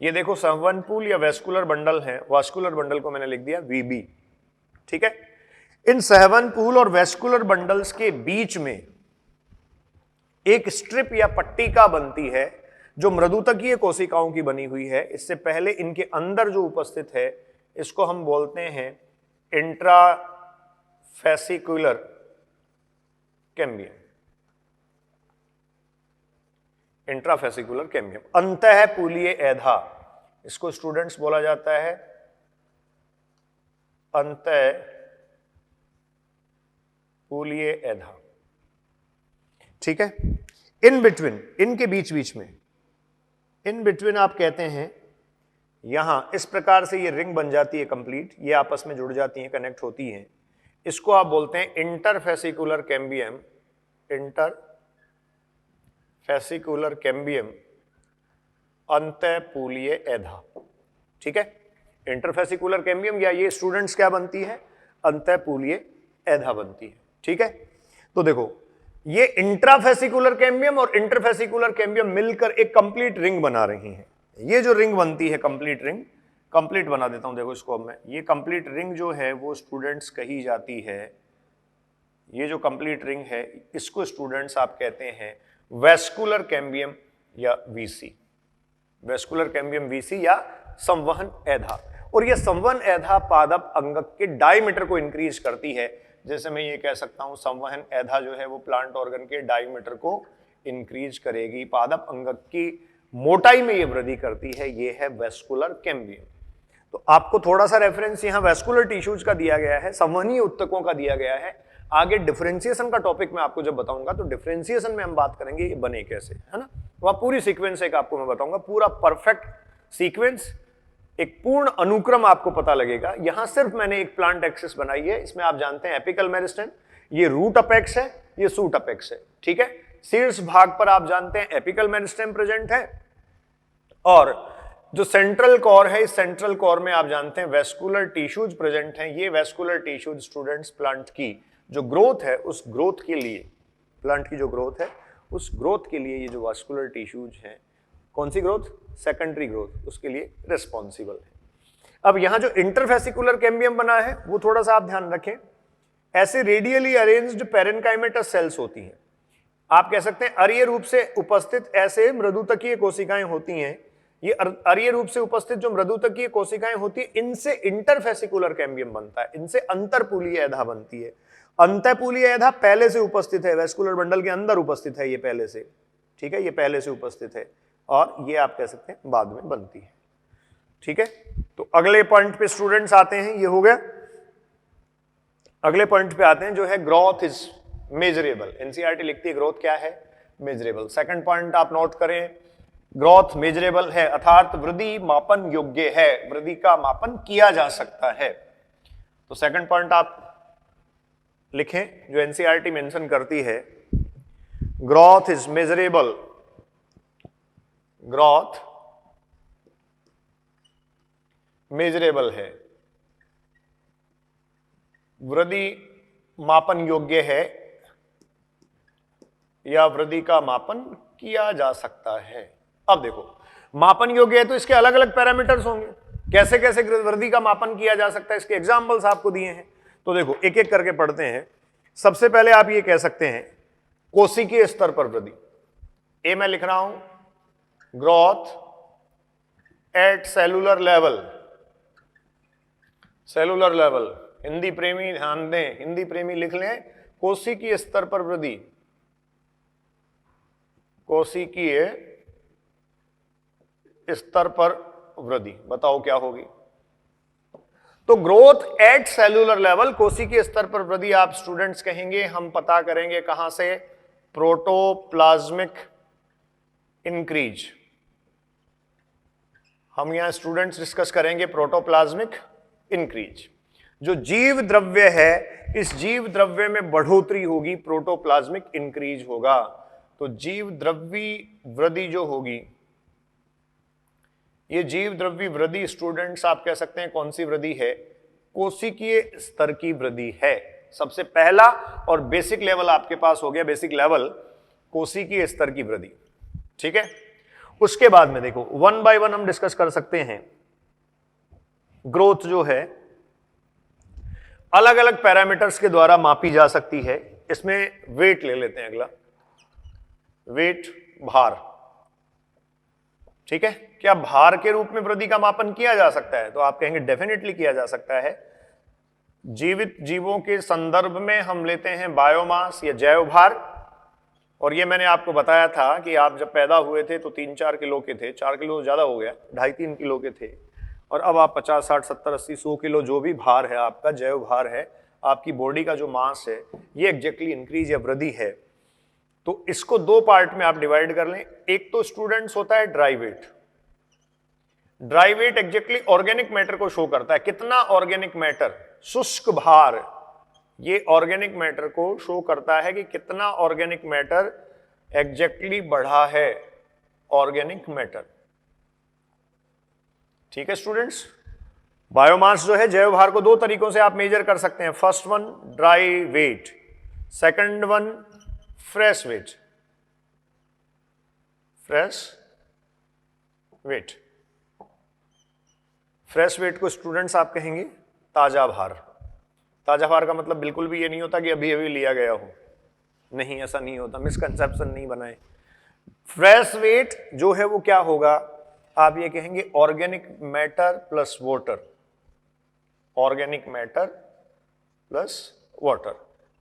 ये देखो संवहन पूल या वेस्कुलर बंडल है, वास्कुलर बंडल को मैंने लिख दिया वीबी, ठीक है। इन संवहन पूल और वेस्कुलर बंडल्स के बीच में एक स्ट्रिप या पट्टिका बनती है जो मृदुतकीय कोशिकाओं की बनी हुई है। इससे पहले इनके अंदर जो उपस्थित है इसको हम बोलते हैं इंट्राफेसिकुलर कैम्बियम, इंट्राफेसिकुलर कैम्बियम, अंतःपूलीय एधा, इसको स्टूडेंट्स बोला जाता है अंतःपूलीय एधा, ठीक है। इन बिटवीन, इनके बीच बीच में, इन बिटवीन आप कहते हैं यहां इस प्रकार से ये रिंग बन जाती है कंप्लीट, ये आपस में जुड़ जाती हैं, कनेक्ट होती हैं। इसको आप बोलते हैं इंटरफेसिकुलर कैम्बियम, इंटरफेसिकुलर कैम्बियम अंतःपूलीय एधा, ठीक है। इंटरफेसिकुलर कैम्बियम या ये स्टूडेंट्स क्या बनती है, अंतःपूलीय एधा बनती है, ठीक है। तो देखो ये इंट्राफेसिकुलर कैम्बियम और इंटरफेसिकुलर कैम्बियम मिलकर एक कंप्लीट रिंग बना रही हैं। ये जो रिंग बनती है कंप्लीट रिंग, कंप्लीट बना देता हूं देखो इसको अब मैं, ये कंप्लीट रिंग जो है वो स्टूडेंट्स कही जाती है, ये जो कंप्लीट रिंग है इसको स्टूडेंट्स आप कहते हैं वेस्कुलर कैम्बियम या वीसी, वेस्कुलर कैम्बियम वीसी या संवहन एधा। और ये संवहन एधा पादप अंगक के डायमीटर को इंक्रीज करती है। जैसे मैं ये कह सकता हूं संवहन एधा जो है वो प्लांट ऑर्गन के डायमीटर को इंक्रीज करेगी, पादप अंगक की मोटाई में ये वृद्धि करती है, ये है वेस्कुलर कैम्बियम। तो आपको थोड़ा सा रेफरेंस यहां वेस्कुलर टिश्यूज का दिया गया है, संवहनीय उत्तकों का दिया गया है। आगे डिफरेंशिएशन का टॉपिक मैं आपको जब बताऊंगा तो डिफरेंशिएशन में हम बात करेंगे ये बने कैसे, है ना। वह पूरी सीक्वेंस एक आपको मैं बताऊंगा, पूरा परफेक्ट सीक्वेंस, एक पूर्ण अनुक्रम आपको पता लगेगा। यहां सिर्फ मैंने एक प्लांट एक्सिस बनाई है, इसमें आप जानते हैं एपिकल मेरिस्टेम, ये रूट अपेक्स है, ये सूट अपेक्स है, ठीक है। शीर्ष भाग पर आप जानते हैं एपिकल मेरिस्टेम प्रेजेंट है, और जो सेंट्रल कोर है, इस सेंट्रल कोर में आप जानते हैं वेस्कुलर टिश्यूज प्रेजेंट हैं। ये वेस्कुलर टिश्यूज स्टूडेंट्स प्लांट की जो ग्रोथ है उस ग्रोथ के लिए, प्लांट की जो ग्रोथ है उस ग्रोथ के लिए ये जो वेस्कुलर टिश्यूज हैं, कौन सी ग्रोथ, सेकेंडरी ग्रोथ, उसके लिए रिस्पॉन्सिबल है। अब यहां जो इंटरफेसिकुलर कैम्बियम बना है वो थोड़ा सा आप ध्यान रखें, ऐसे रेडियली अरेंज्ड पेरेन्काइमेटस सेल्स होती हैं। आप कह सकते हैं अरीय रूप से उपस्थित ऐसे मृदुतकीय कोशिकाएं होती हैं। ये अरीय रूप से उपस्थित जो मृदुतकीय कोशिकाएं होती है, इनसे इंटरफेसिकुलर कैम्बियम बनता है, इनसे अंतरपूलीय एधा बनती है। अंतःपूलीय एधा पहले से उपस्थित है, वेस्कुलर बंडल के अंदर उपस्थित है ये पहले से, ठीक है, ये पहले से उपस्थित है, और ये आप कह सकते हैं बाद में बनती है, ठीक है। तो अगले पॉइंट पे स्टूडेंट्स आते हैं, ये हो गया। अगले पॉइंट पे आते हैं जो है ग्रोथ इज मेजरेबल। एनसीईआरटी लिखती है ग्रोथ क्या है, मेजरेबल। सेकंड पॉइंट आप नोट करें, ग्रोथ मेजरेबल है अर्थात वृद्धि मापन योग्य है, वृद्धि का मापन किया जा सकता है। तो सेकंड पॉइंट आप लिखें जो एनसीईआरटी मेंशन करती है, growth is measurable, growth measurable है, वृद्धि मापन योग्य है या वृद्धि का मापन किया जा सकता है। अब देखो मापन योग्य है तो इसके अलग अलग पैरामीटर्स होंगे, कैसे कैसे वृद्धि का मापन किया जा सकता है, इसके एग्जांपल्स आपको दिए हैं। तो देखो एक एक करके पढ़ते हैं। सबसे पहले आप ये कह सकते हैं कोशिकीय स्तर पर वृद्धि, ए मैं लिख रहा हूं growth at cellular level, cellular level, Hindi प्रेमी ध्यान दें, हिंदी प्रेमी लिख लें, कोशिकीय स्तर पर वृद्धि, कोशिकीय स्तर पर वृद्धि। बताओ क्या होगी? तो ग्रोथ एट सेलुलर लेवल, कोशिकीय स्तर पर वृद्धि आप स्टूडेंट्स कहेंगे, हम पता करेंगे कहां से? Protoplasmic increase. हम यहां स्टूडेंट्स डिस्कस करेंगे प्रोटोप्लाज्मिक इंक्रीज। जो जीव द्रव्य है, इस जीव द्रव्य में बढ़ोतरी होगी, प्रोटोप्लाज्मिक इंक्रीज होगा। तो जीव द्रव्य वृद्धि जो होगी, ये जीव द्रव्य वृद्धि स्टूडेंट्स आप कह सकते हैं कौन सी वृद्धि है? कोशिकीय स्तर की वृद्धि है। सबसे पहला और बेसिक लेवल आपके पास हो गया, बेसिक लेवल कोशिकीय स्तर की वृद्धि। ठीक है, उसके बाद में देखो वन बाय वन हम डिस्कस कर सकते हैं। ग्रोथ जो है अलग अलग पैरामीटर्स के द्वारा मापी जा सकती है। इसमें वेट ले लेते हैं अगला, वेट, भार। ठीक है, क्या भार के रूप में वृद्धि का मापन किया जा सकता है? तो आप कहेंगे डेफिनेटली किया जा सकता है। जीवित जीवों के संदर्भ में हम लेते हैं बायोमास या जैव भार, और ये मैंने आपको बताया था कि आप जब पैदा हुए थे तो 3-4 किलो के थे, 4 किलो ज्यादा हो गया, 2.5-3 किलो के थे, और अब आप 50, 60, 70, 80, 100 किलो जो भी भार है आपका, जैव भार है, आपकी बॉडी का जो मास है, ये एग्जैक्टली इंक्रीज या वृद्धि है। तो इसको दो पार्ट में आप डिवाइड कर लें। एक तो स्टूडेंट्स होता है dry weight. Dry weight exactly organic matter को शो करता है, कितना ऑर्गेनिक मैटर, शुष्क भार, ये ऑर्गेनिक मैटर को शो करता है कि कितना ऑर्गेनिक मैटर एग्जैक्टली बढ़ा है, ऑर्गेनिक मैटर। ठीक है स्टूडेंट्स, बायोमास जो है, जैव भार को दो तरीकों से आप मेजर कर सकते हैं। First one dry weight, second one fresh weight. Fresh weight, fresh weight को स्टूडेंट्स आप कहेंगे ताजा भार। ताजा भार का मतलब बिल्कुल भी ये नहीं होता कि अभी अभी लिया गया हो, नहीं, ऐसा नहीं होता, मिसकंसेप्शन नहीं बनाए। फ्रेश वेट जो है वो क्या होगा? आप ये कहेंगे organic matter plus water, organic matter plus water,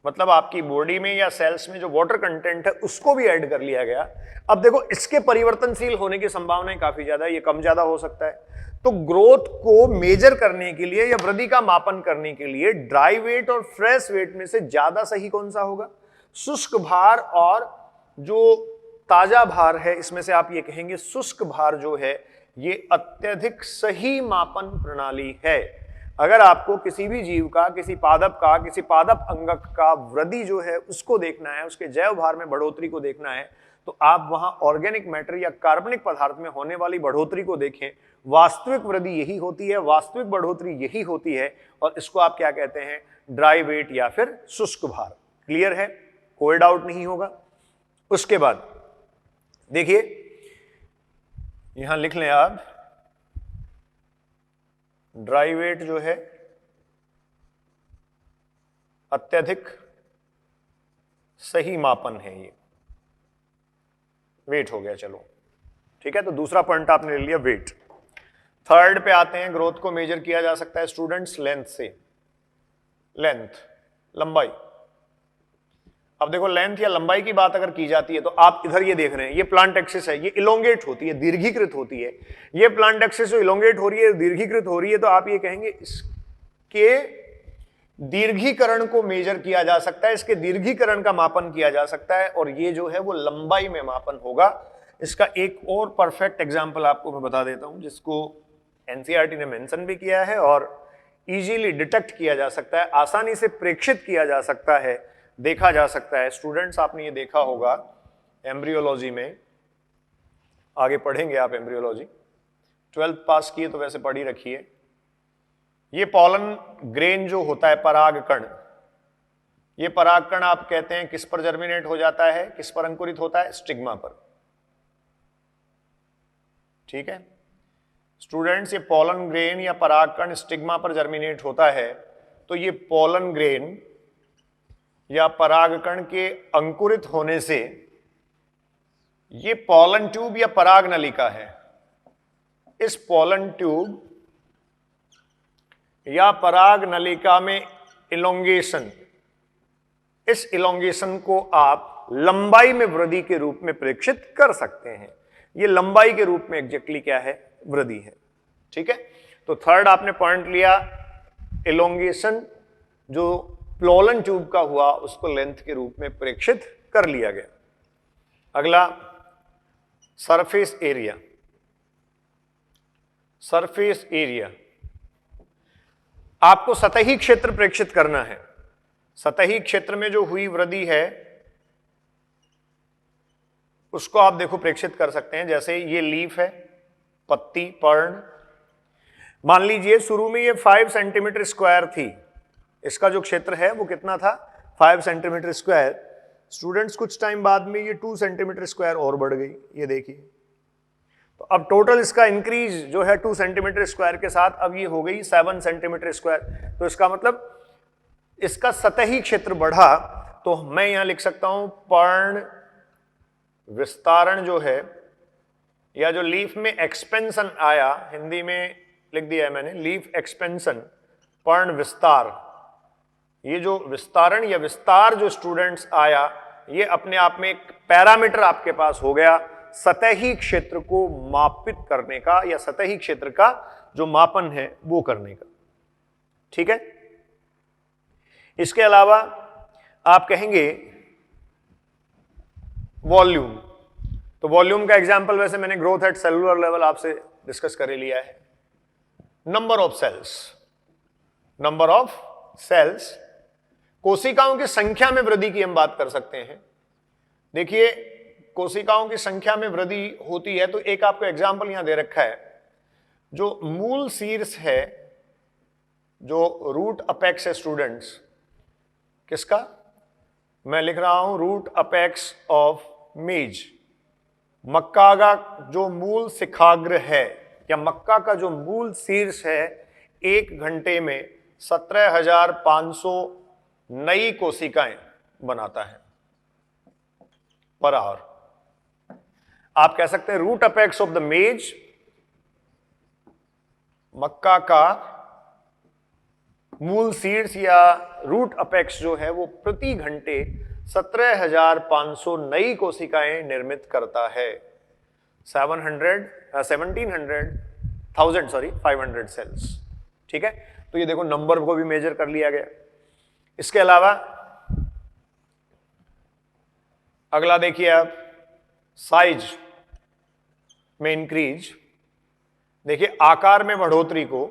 मतलब आपकी बॉडी में या सेल्स में जो वाटर कंटेंट है उसको भी ऐड कर लिया गया। अब देखो इसके परिवर्तनशील होने की संभावनाएं काफी ज्यादा है, ये कम ज्यादा हो सकता है। तो ग्रोथ को मेजर करने के लिए या वृद्धि का मापन करने के लिए ड्राई वेट और फ्रेश वेट में से ज्यादा सही कौन सा होगा? शुष्क भार और जो ताजा भार है, इसमें से आप ये कहेंगे शुष्क भार जो है ये अत्यधिक सही मापन प्रणाली है। अगर आपको किसी भी जीव का, किसी पादप अंगक का वृद्धि जो है उसको देखना है, उसके जैव भार में बढ़ोतरी को देखना है, तो आप वहां ऑर्गेनिक मैटर या कार्बनिक पदार्थ में होने वाली बढ़ोतरी को देखें। वास्तविक वृद्धि यही होती है, वास्तविक बढ़ोतरी यही होती है, और इसको आप क्या कहते हैं? ड्राई वेट या फिर शुष्क भार। क्लियर है, कोई डाउट नहीं होगा। उसके बाद देखिए, यहां लिख लें आप, ड्राई वेट जो है अत्यधिक सही मापन है, ये वेट हो गया। चलो ठीक है, तो दूसरा पॉइंट आपने ले लिया वेट। थर्ड पे आते हैं, ग्रोथ को मेजर किया जा सकता है स्टूडेंट्स लेंथ से। लेंथ, लंबाई। अब देखो लेंथ या लंबाई की बात अगर की जाती है तो आप इधर ये देख रहे हैं, ये प्लांट एक्सिस है, ये इलोंगेट होती है, दीर्घीकृत होती है। ये प्लांट एक्सिस जो इलोंगेट हो रही है, दीर्घीकृत हो रही है, तो आप ये कहेंगे इसके दीर्घीकरण को मेजर किया जा सकता है, इसके दीर्घीकरण का मापन किया जा सकता है, और ये जो है वो लंबाई में मापन होगा। इसका एक और परफेक्ट एग्जाम्पल आपको मैं बता देता हूं, जिसको एनसीईआरटी ने मेंशन भी किया है और इजीली डिटेक्ट किया जा सकता है, आसानी से प्रेक्षित किया जा सकता है, देखा जा सकता है। स्टूडेंट्स आपने ये देखा होगा एम्ब्रियोलॉजी में, आगे पढ़ेंगे आप एम्ब्रियोलॉजी, 12th पास किए तो वैसे पढ़ ही रखिए। ये पॉलन ग्रेन जो होता है, परागकण, ये परागकण आप कहते हैं किस पर जर्मिनेट हो जाता है, किस पर अंकुरित होता है? स्टिग्मा पर। ठीक है स्टूडेंट्स, ये पॉलन ग्रेन या परागकण स्टिग्मा पर जर्मिनेट होता है, तो ये पॉलन ग्रेन या परागकण के अंकुरित होने से ये पॉलन ट्यूब या पराग नलिका है, इस पॉलन ट्यूब या पराग नलिका में इलोंगेशन, इस इलोंगेशन को आप लंबाई में वृद्धि के रूप में प्रेक्षित कर सकते हैं। ये लंबाई के रूप में एग्जैक्टली क्या है, वृद्धि है। ठीक है, तो थर्ड आपने पॉइंट लिया, इलोंगेशन जो प्लोलन ट्यूब का हुआ उसको लेंथ के रूप में प्रेक्षित कर लिया गया। अगला सरफेस एरिया। सरफेस एरिया आपको सतही क्षेत्र प्रेक्षित करना है। सतही क्षेत्र में जो हुई वृद्धि है उसको आप देखो प्रेक्षित कर सकते हैं। जैसे ये लीफ है, पत्ती, पर्ण, मान लीजिए शुरू में ये 5 सेंटीमीटर स्क्वायर थी, इसका जो क्षेत्र है वो कितना था, 5 सेंटीमीटर स्क्वायर। स्टूडेंट्स कुछ टाइम बाद में ये 2 सेंटीमीटर स्क्वायर और बढ़ गई, ये देखिए। तो अब टोटल इसका इंक्रीज जो है 2 सेंटीमीटर स्क्वायर के साथ अब ये हो गई 7 सेंटीमीटर स्क्वायर। तो इसका मतलब इसका सतही क्षेत्र बढ़ा। तो मैं यहां लिख सकता हूं पर्ण विस्तारण जो है, या जो लीफ में एक्सपेंशन आया, हिंदी में लिख दिया है मैंने लीफ एक्सपेंशन, पर्ण विस्तार। ये जो विस्तारण या विस्तार जो स्टूडेंट्स आया, ये अपने आप में एक पैरामीटर आपके पास हो गया सतही क्षेत्र को मापित करने का, या सतही क्षेत्र का जो मापन है वो करने का। ठीक है, इसके अलावा आप कहेंगे वॉल्यूम। तो वॉल्यूम का एग्जांपल वैसे मैंने ग्रोथ एट सेलुलर लेवल आपसे डिस्कस कर लिया है। Number of cells, number of cells, कोशिकाओं की संख्या में वृद्धि की हम बात कर सकते हैं। देखिए कोशिकाओं की संख्या में वृद्धि होती है तो एक आपको एग्जांपल यहां दे रखा है, जो मूल शीर्ष है, जो रूट अपेक्स है स्टूडेंट्स, किसका मैं लिख रहा हूं, रूट अपेक्स ऑफ मेज, मक्का का जो मूल शिखाग्र है या मक्का का जो मूल शीर्ष है, 1 घंटे में 17,500 नई कोशिकाएं बनाता है पर आवर। आप कह सकते हैं रूट अपेक्स ऑफ द मेज, मक्का का मूल शीर्ष या रूट अपेक्स जो है वो प्रति घंटे 17,500 नई कोशिकाएं निर्मित करता है। 500 सेल्स। ठीक है, तो ये देखो नंबर को भी मेजर कर लिया गया। इसके अलावा अगला देखिए आप, साइज में इंक्रीज। देखिए आकार में बढ़ोतरी को,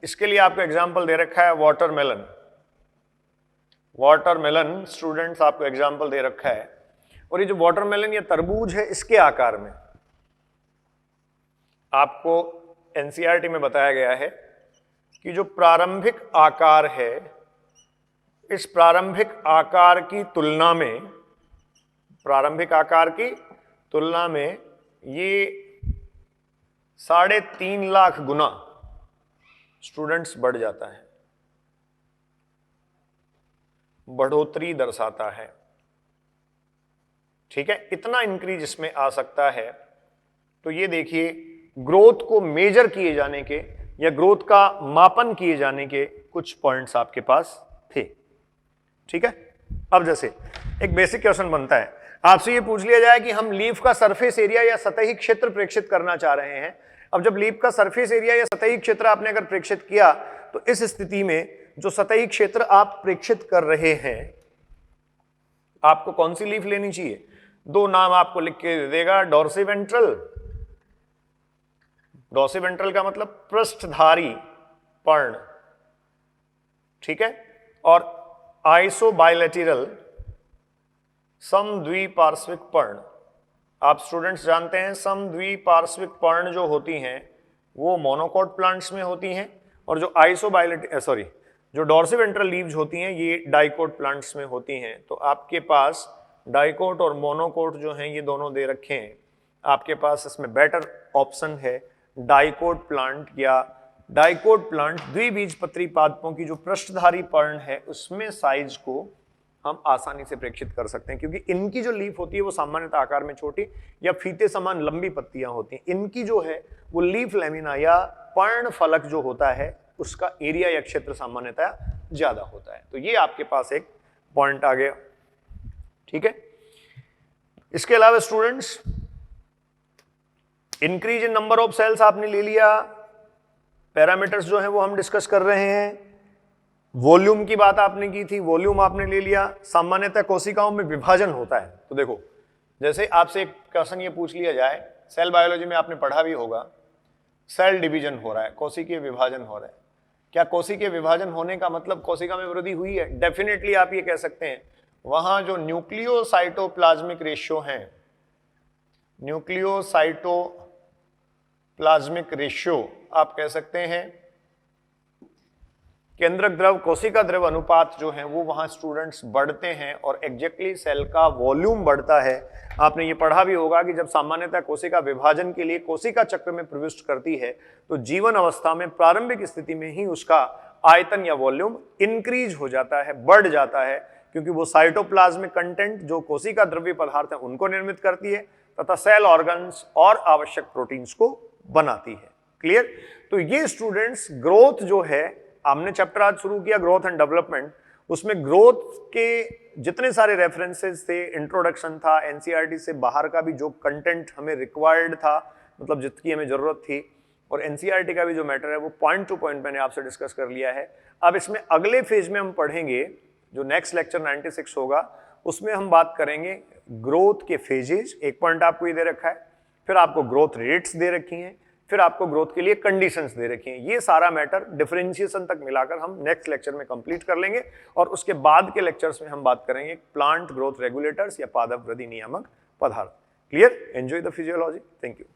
इसके लिए आपको एग्जांपल दे रखा है वाटरमेलन। वाटरमेलन स्टूडेंट्स आपको एग्जांपल दे रखा है, और ये जो वाटरमेलन या तरबूज है, इसके आकार में आपको एनसीईआरटी में बताया गया है कि जो प्रारंभिक आकार है, इस प्रारंभिक आकार की तुलना में, प्रारंभिक आकार की तुलना में ये 3.5 लाख गुना स्टूडेंट्स बढ़ जाता है, बढ़ोतरी दर्शाता है। ठीक है, इतना इंक्रीज इसमें आ सकता है। तो ये देखिए ग्रोथ को मेजर किए जाने के या ग्रोथ का मापन किए जाने के कुछ पॉइंट्स आपके पास थे। ठीक है, अब जैसे एक बेसिक क्वेश्चन बनता है, आपसे ये पूछ लिया जाए कि हम लीफ का सरफेस एरिया या सतही क्षेत्र प्रेक्षित करना चाह रहे हैं। अब जब लीफ का सरफेस एरिया या सतही क्षेत्र आपने अगर प्रेक्षित किया, तो इस स्थिति में जो सतही क्षेत्र आप प्रेक्षित कर रहे हैं, आपको कौन सी लीफ लेनी चाहिए? 2 नाम आपको लिख के दे देगा, डॉर्सिवेंट्रल। डॉर्सिवेंट्रल का मतलब पृष्ठधारी पर्ण, ठीक है, और आइसोबाइलेटरल समद्विपार्श्विक पर्ण। आप स्टूडेंट्स जानते हैं समद्विपार्श्विक पर्ण जो होती हैं वो मोनोकोट प्लांट्स में होती हैं, और जो जो डॉर्सिवेंट्रल लीव्स होती हैं ये डाइकोट प्लांट्स में होती हैं। तो आपके पास डाइकोट और मोनोकोट जो हैं ये दोनों दे रखे हैं। आपके पास इसमें बेटर ऑप्शन है डाइकोट प्लांट, या डाइकोट प्लांट द्विबीजपत्री पादपों की जो पृष्ठधारी पर्ण है उसमें साइज को हम आसानी से प्रेक्षित कर सकते हैं, क्योंकि इनकी जो लीफ होती है वो सामान्यतः आकार में छोटी या फीते समान लंबी पत्तियां होती हैं। इनकी जो है वो लीफ लैमिना या पर्ण फलक जो होता है उसका एरिया या क्षेत्र सामान्यतः ज्यादा होता है। तो ये आपके पास एक पॉइंट आ गया, ठीक है। इसके अलावा students, increase in number of cells आपने ले लिया, पैरामीटर्स जो है वो हम डिस्कस कर रहे हैं, वॉल्यूम की बात आपने की थी, वॉल्यूम आपने ले लिया। सामान्यतः कोशिकाओं में विभाजन होता है, तो देखो जैसे आपसे एक क्वेश्चन ये पूछ लिया जाए, सेल बायोलॉजी में आपने पढ़ा भी होगा, सेल डिवीजन हो रहा है, कोशिकीय विभाजन हो रहा है। क्या कोशिकीय विभाजन होने का मतलब कोशिका में वृद्धि हुई है? डेफिनेटली आप ये कह सकते हैं। वहां जो न्यूक्लियोसाइटोप्लाज्मिक रेशियो है, न्यूक्लियोसाइटोप्लाज्मिक रेशियो आप कह सकते हैं, केंद्रक द्रव कोशिका द्रव अनुपात जो है वो वहां स्टूडेंट्स बढ़ते हैं और एग्जैक्टली सेल का वॉल्यूम बढ़ता है। आपने ये पढ़ा भी होगा कि जब सामान्यतः कोशिका विभाजन के लिए कोशिका चक्र में प्रविष्ट करती है तो जीवन अवस्था में प्रारंभिक स्थिति में ही उसका आयतन या वॉल्यूम इंक्रीज हो जाता है, बढ़ जाता है, क्योंकि वो साइटोप्लाज्मिक कंटेंट जो कोशिका द्रव्य पदार्थ है उनको निर्मित करती है तथा सेल ऑर्गन्स और आवश्यक प्रोटीन्स को बनाती है। क्लियर? तो ये स्टूडेंट्स ग्रोथ जो है, हमने चैप्टर आज शुरू किया ग्रोथ एंड डेवलपमेंट, उसमें ग्रोथ के जितने सारे रेफरेंसेस थे, इंट्रोडक्शन था, एनसीईआरटी से बाहर का भी जो कंटेंट हमें रिक्वायर्ड था, मतलब जितनी हमें जरूरत थी, और एनसीईआरटी का भी जो मैटर है वो पॉइंट टू पॉइंट मैंने आपसे डिस्कस कर लिया है। अब इसमें अगले फेज में हम पढ़ेंगे, जो नेक्स्ट लेक्चर 96 होगा, उसमें हम बात करेंगे ग्रोथ के फेजेज। एक पॉइंट आपको ये दे रखा है, फिर आपको ग्रोथ रेट्स दे रखी हैं, फिर आपको ग्रोथ के लिए कंडीशंस दे रखी हैं। ये सारा मैटर डिफरेंशिएशन तक मिलाकर हम नेक्स्ट लेक्चर में कंप्लीट कर लेंगे और उसके बाद के लेक्चर्स में हम बात करेंगे प्लांट ग्रोथ रेगुलेटर्स या पादप वृद्धि नियामक पदार्थ। Clear? Enjoy the physiology. Thank you.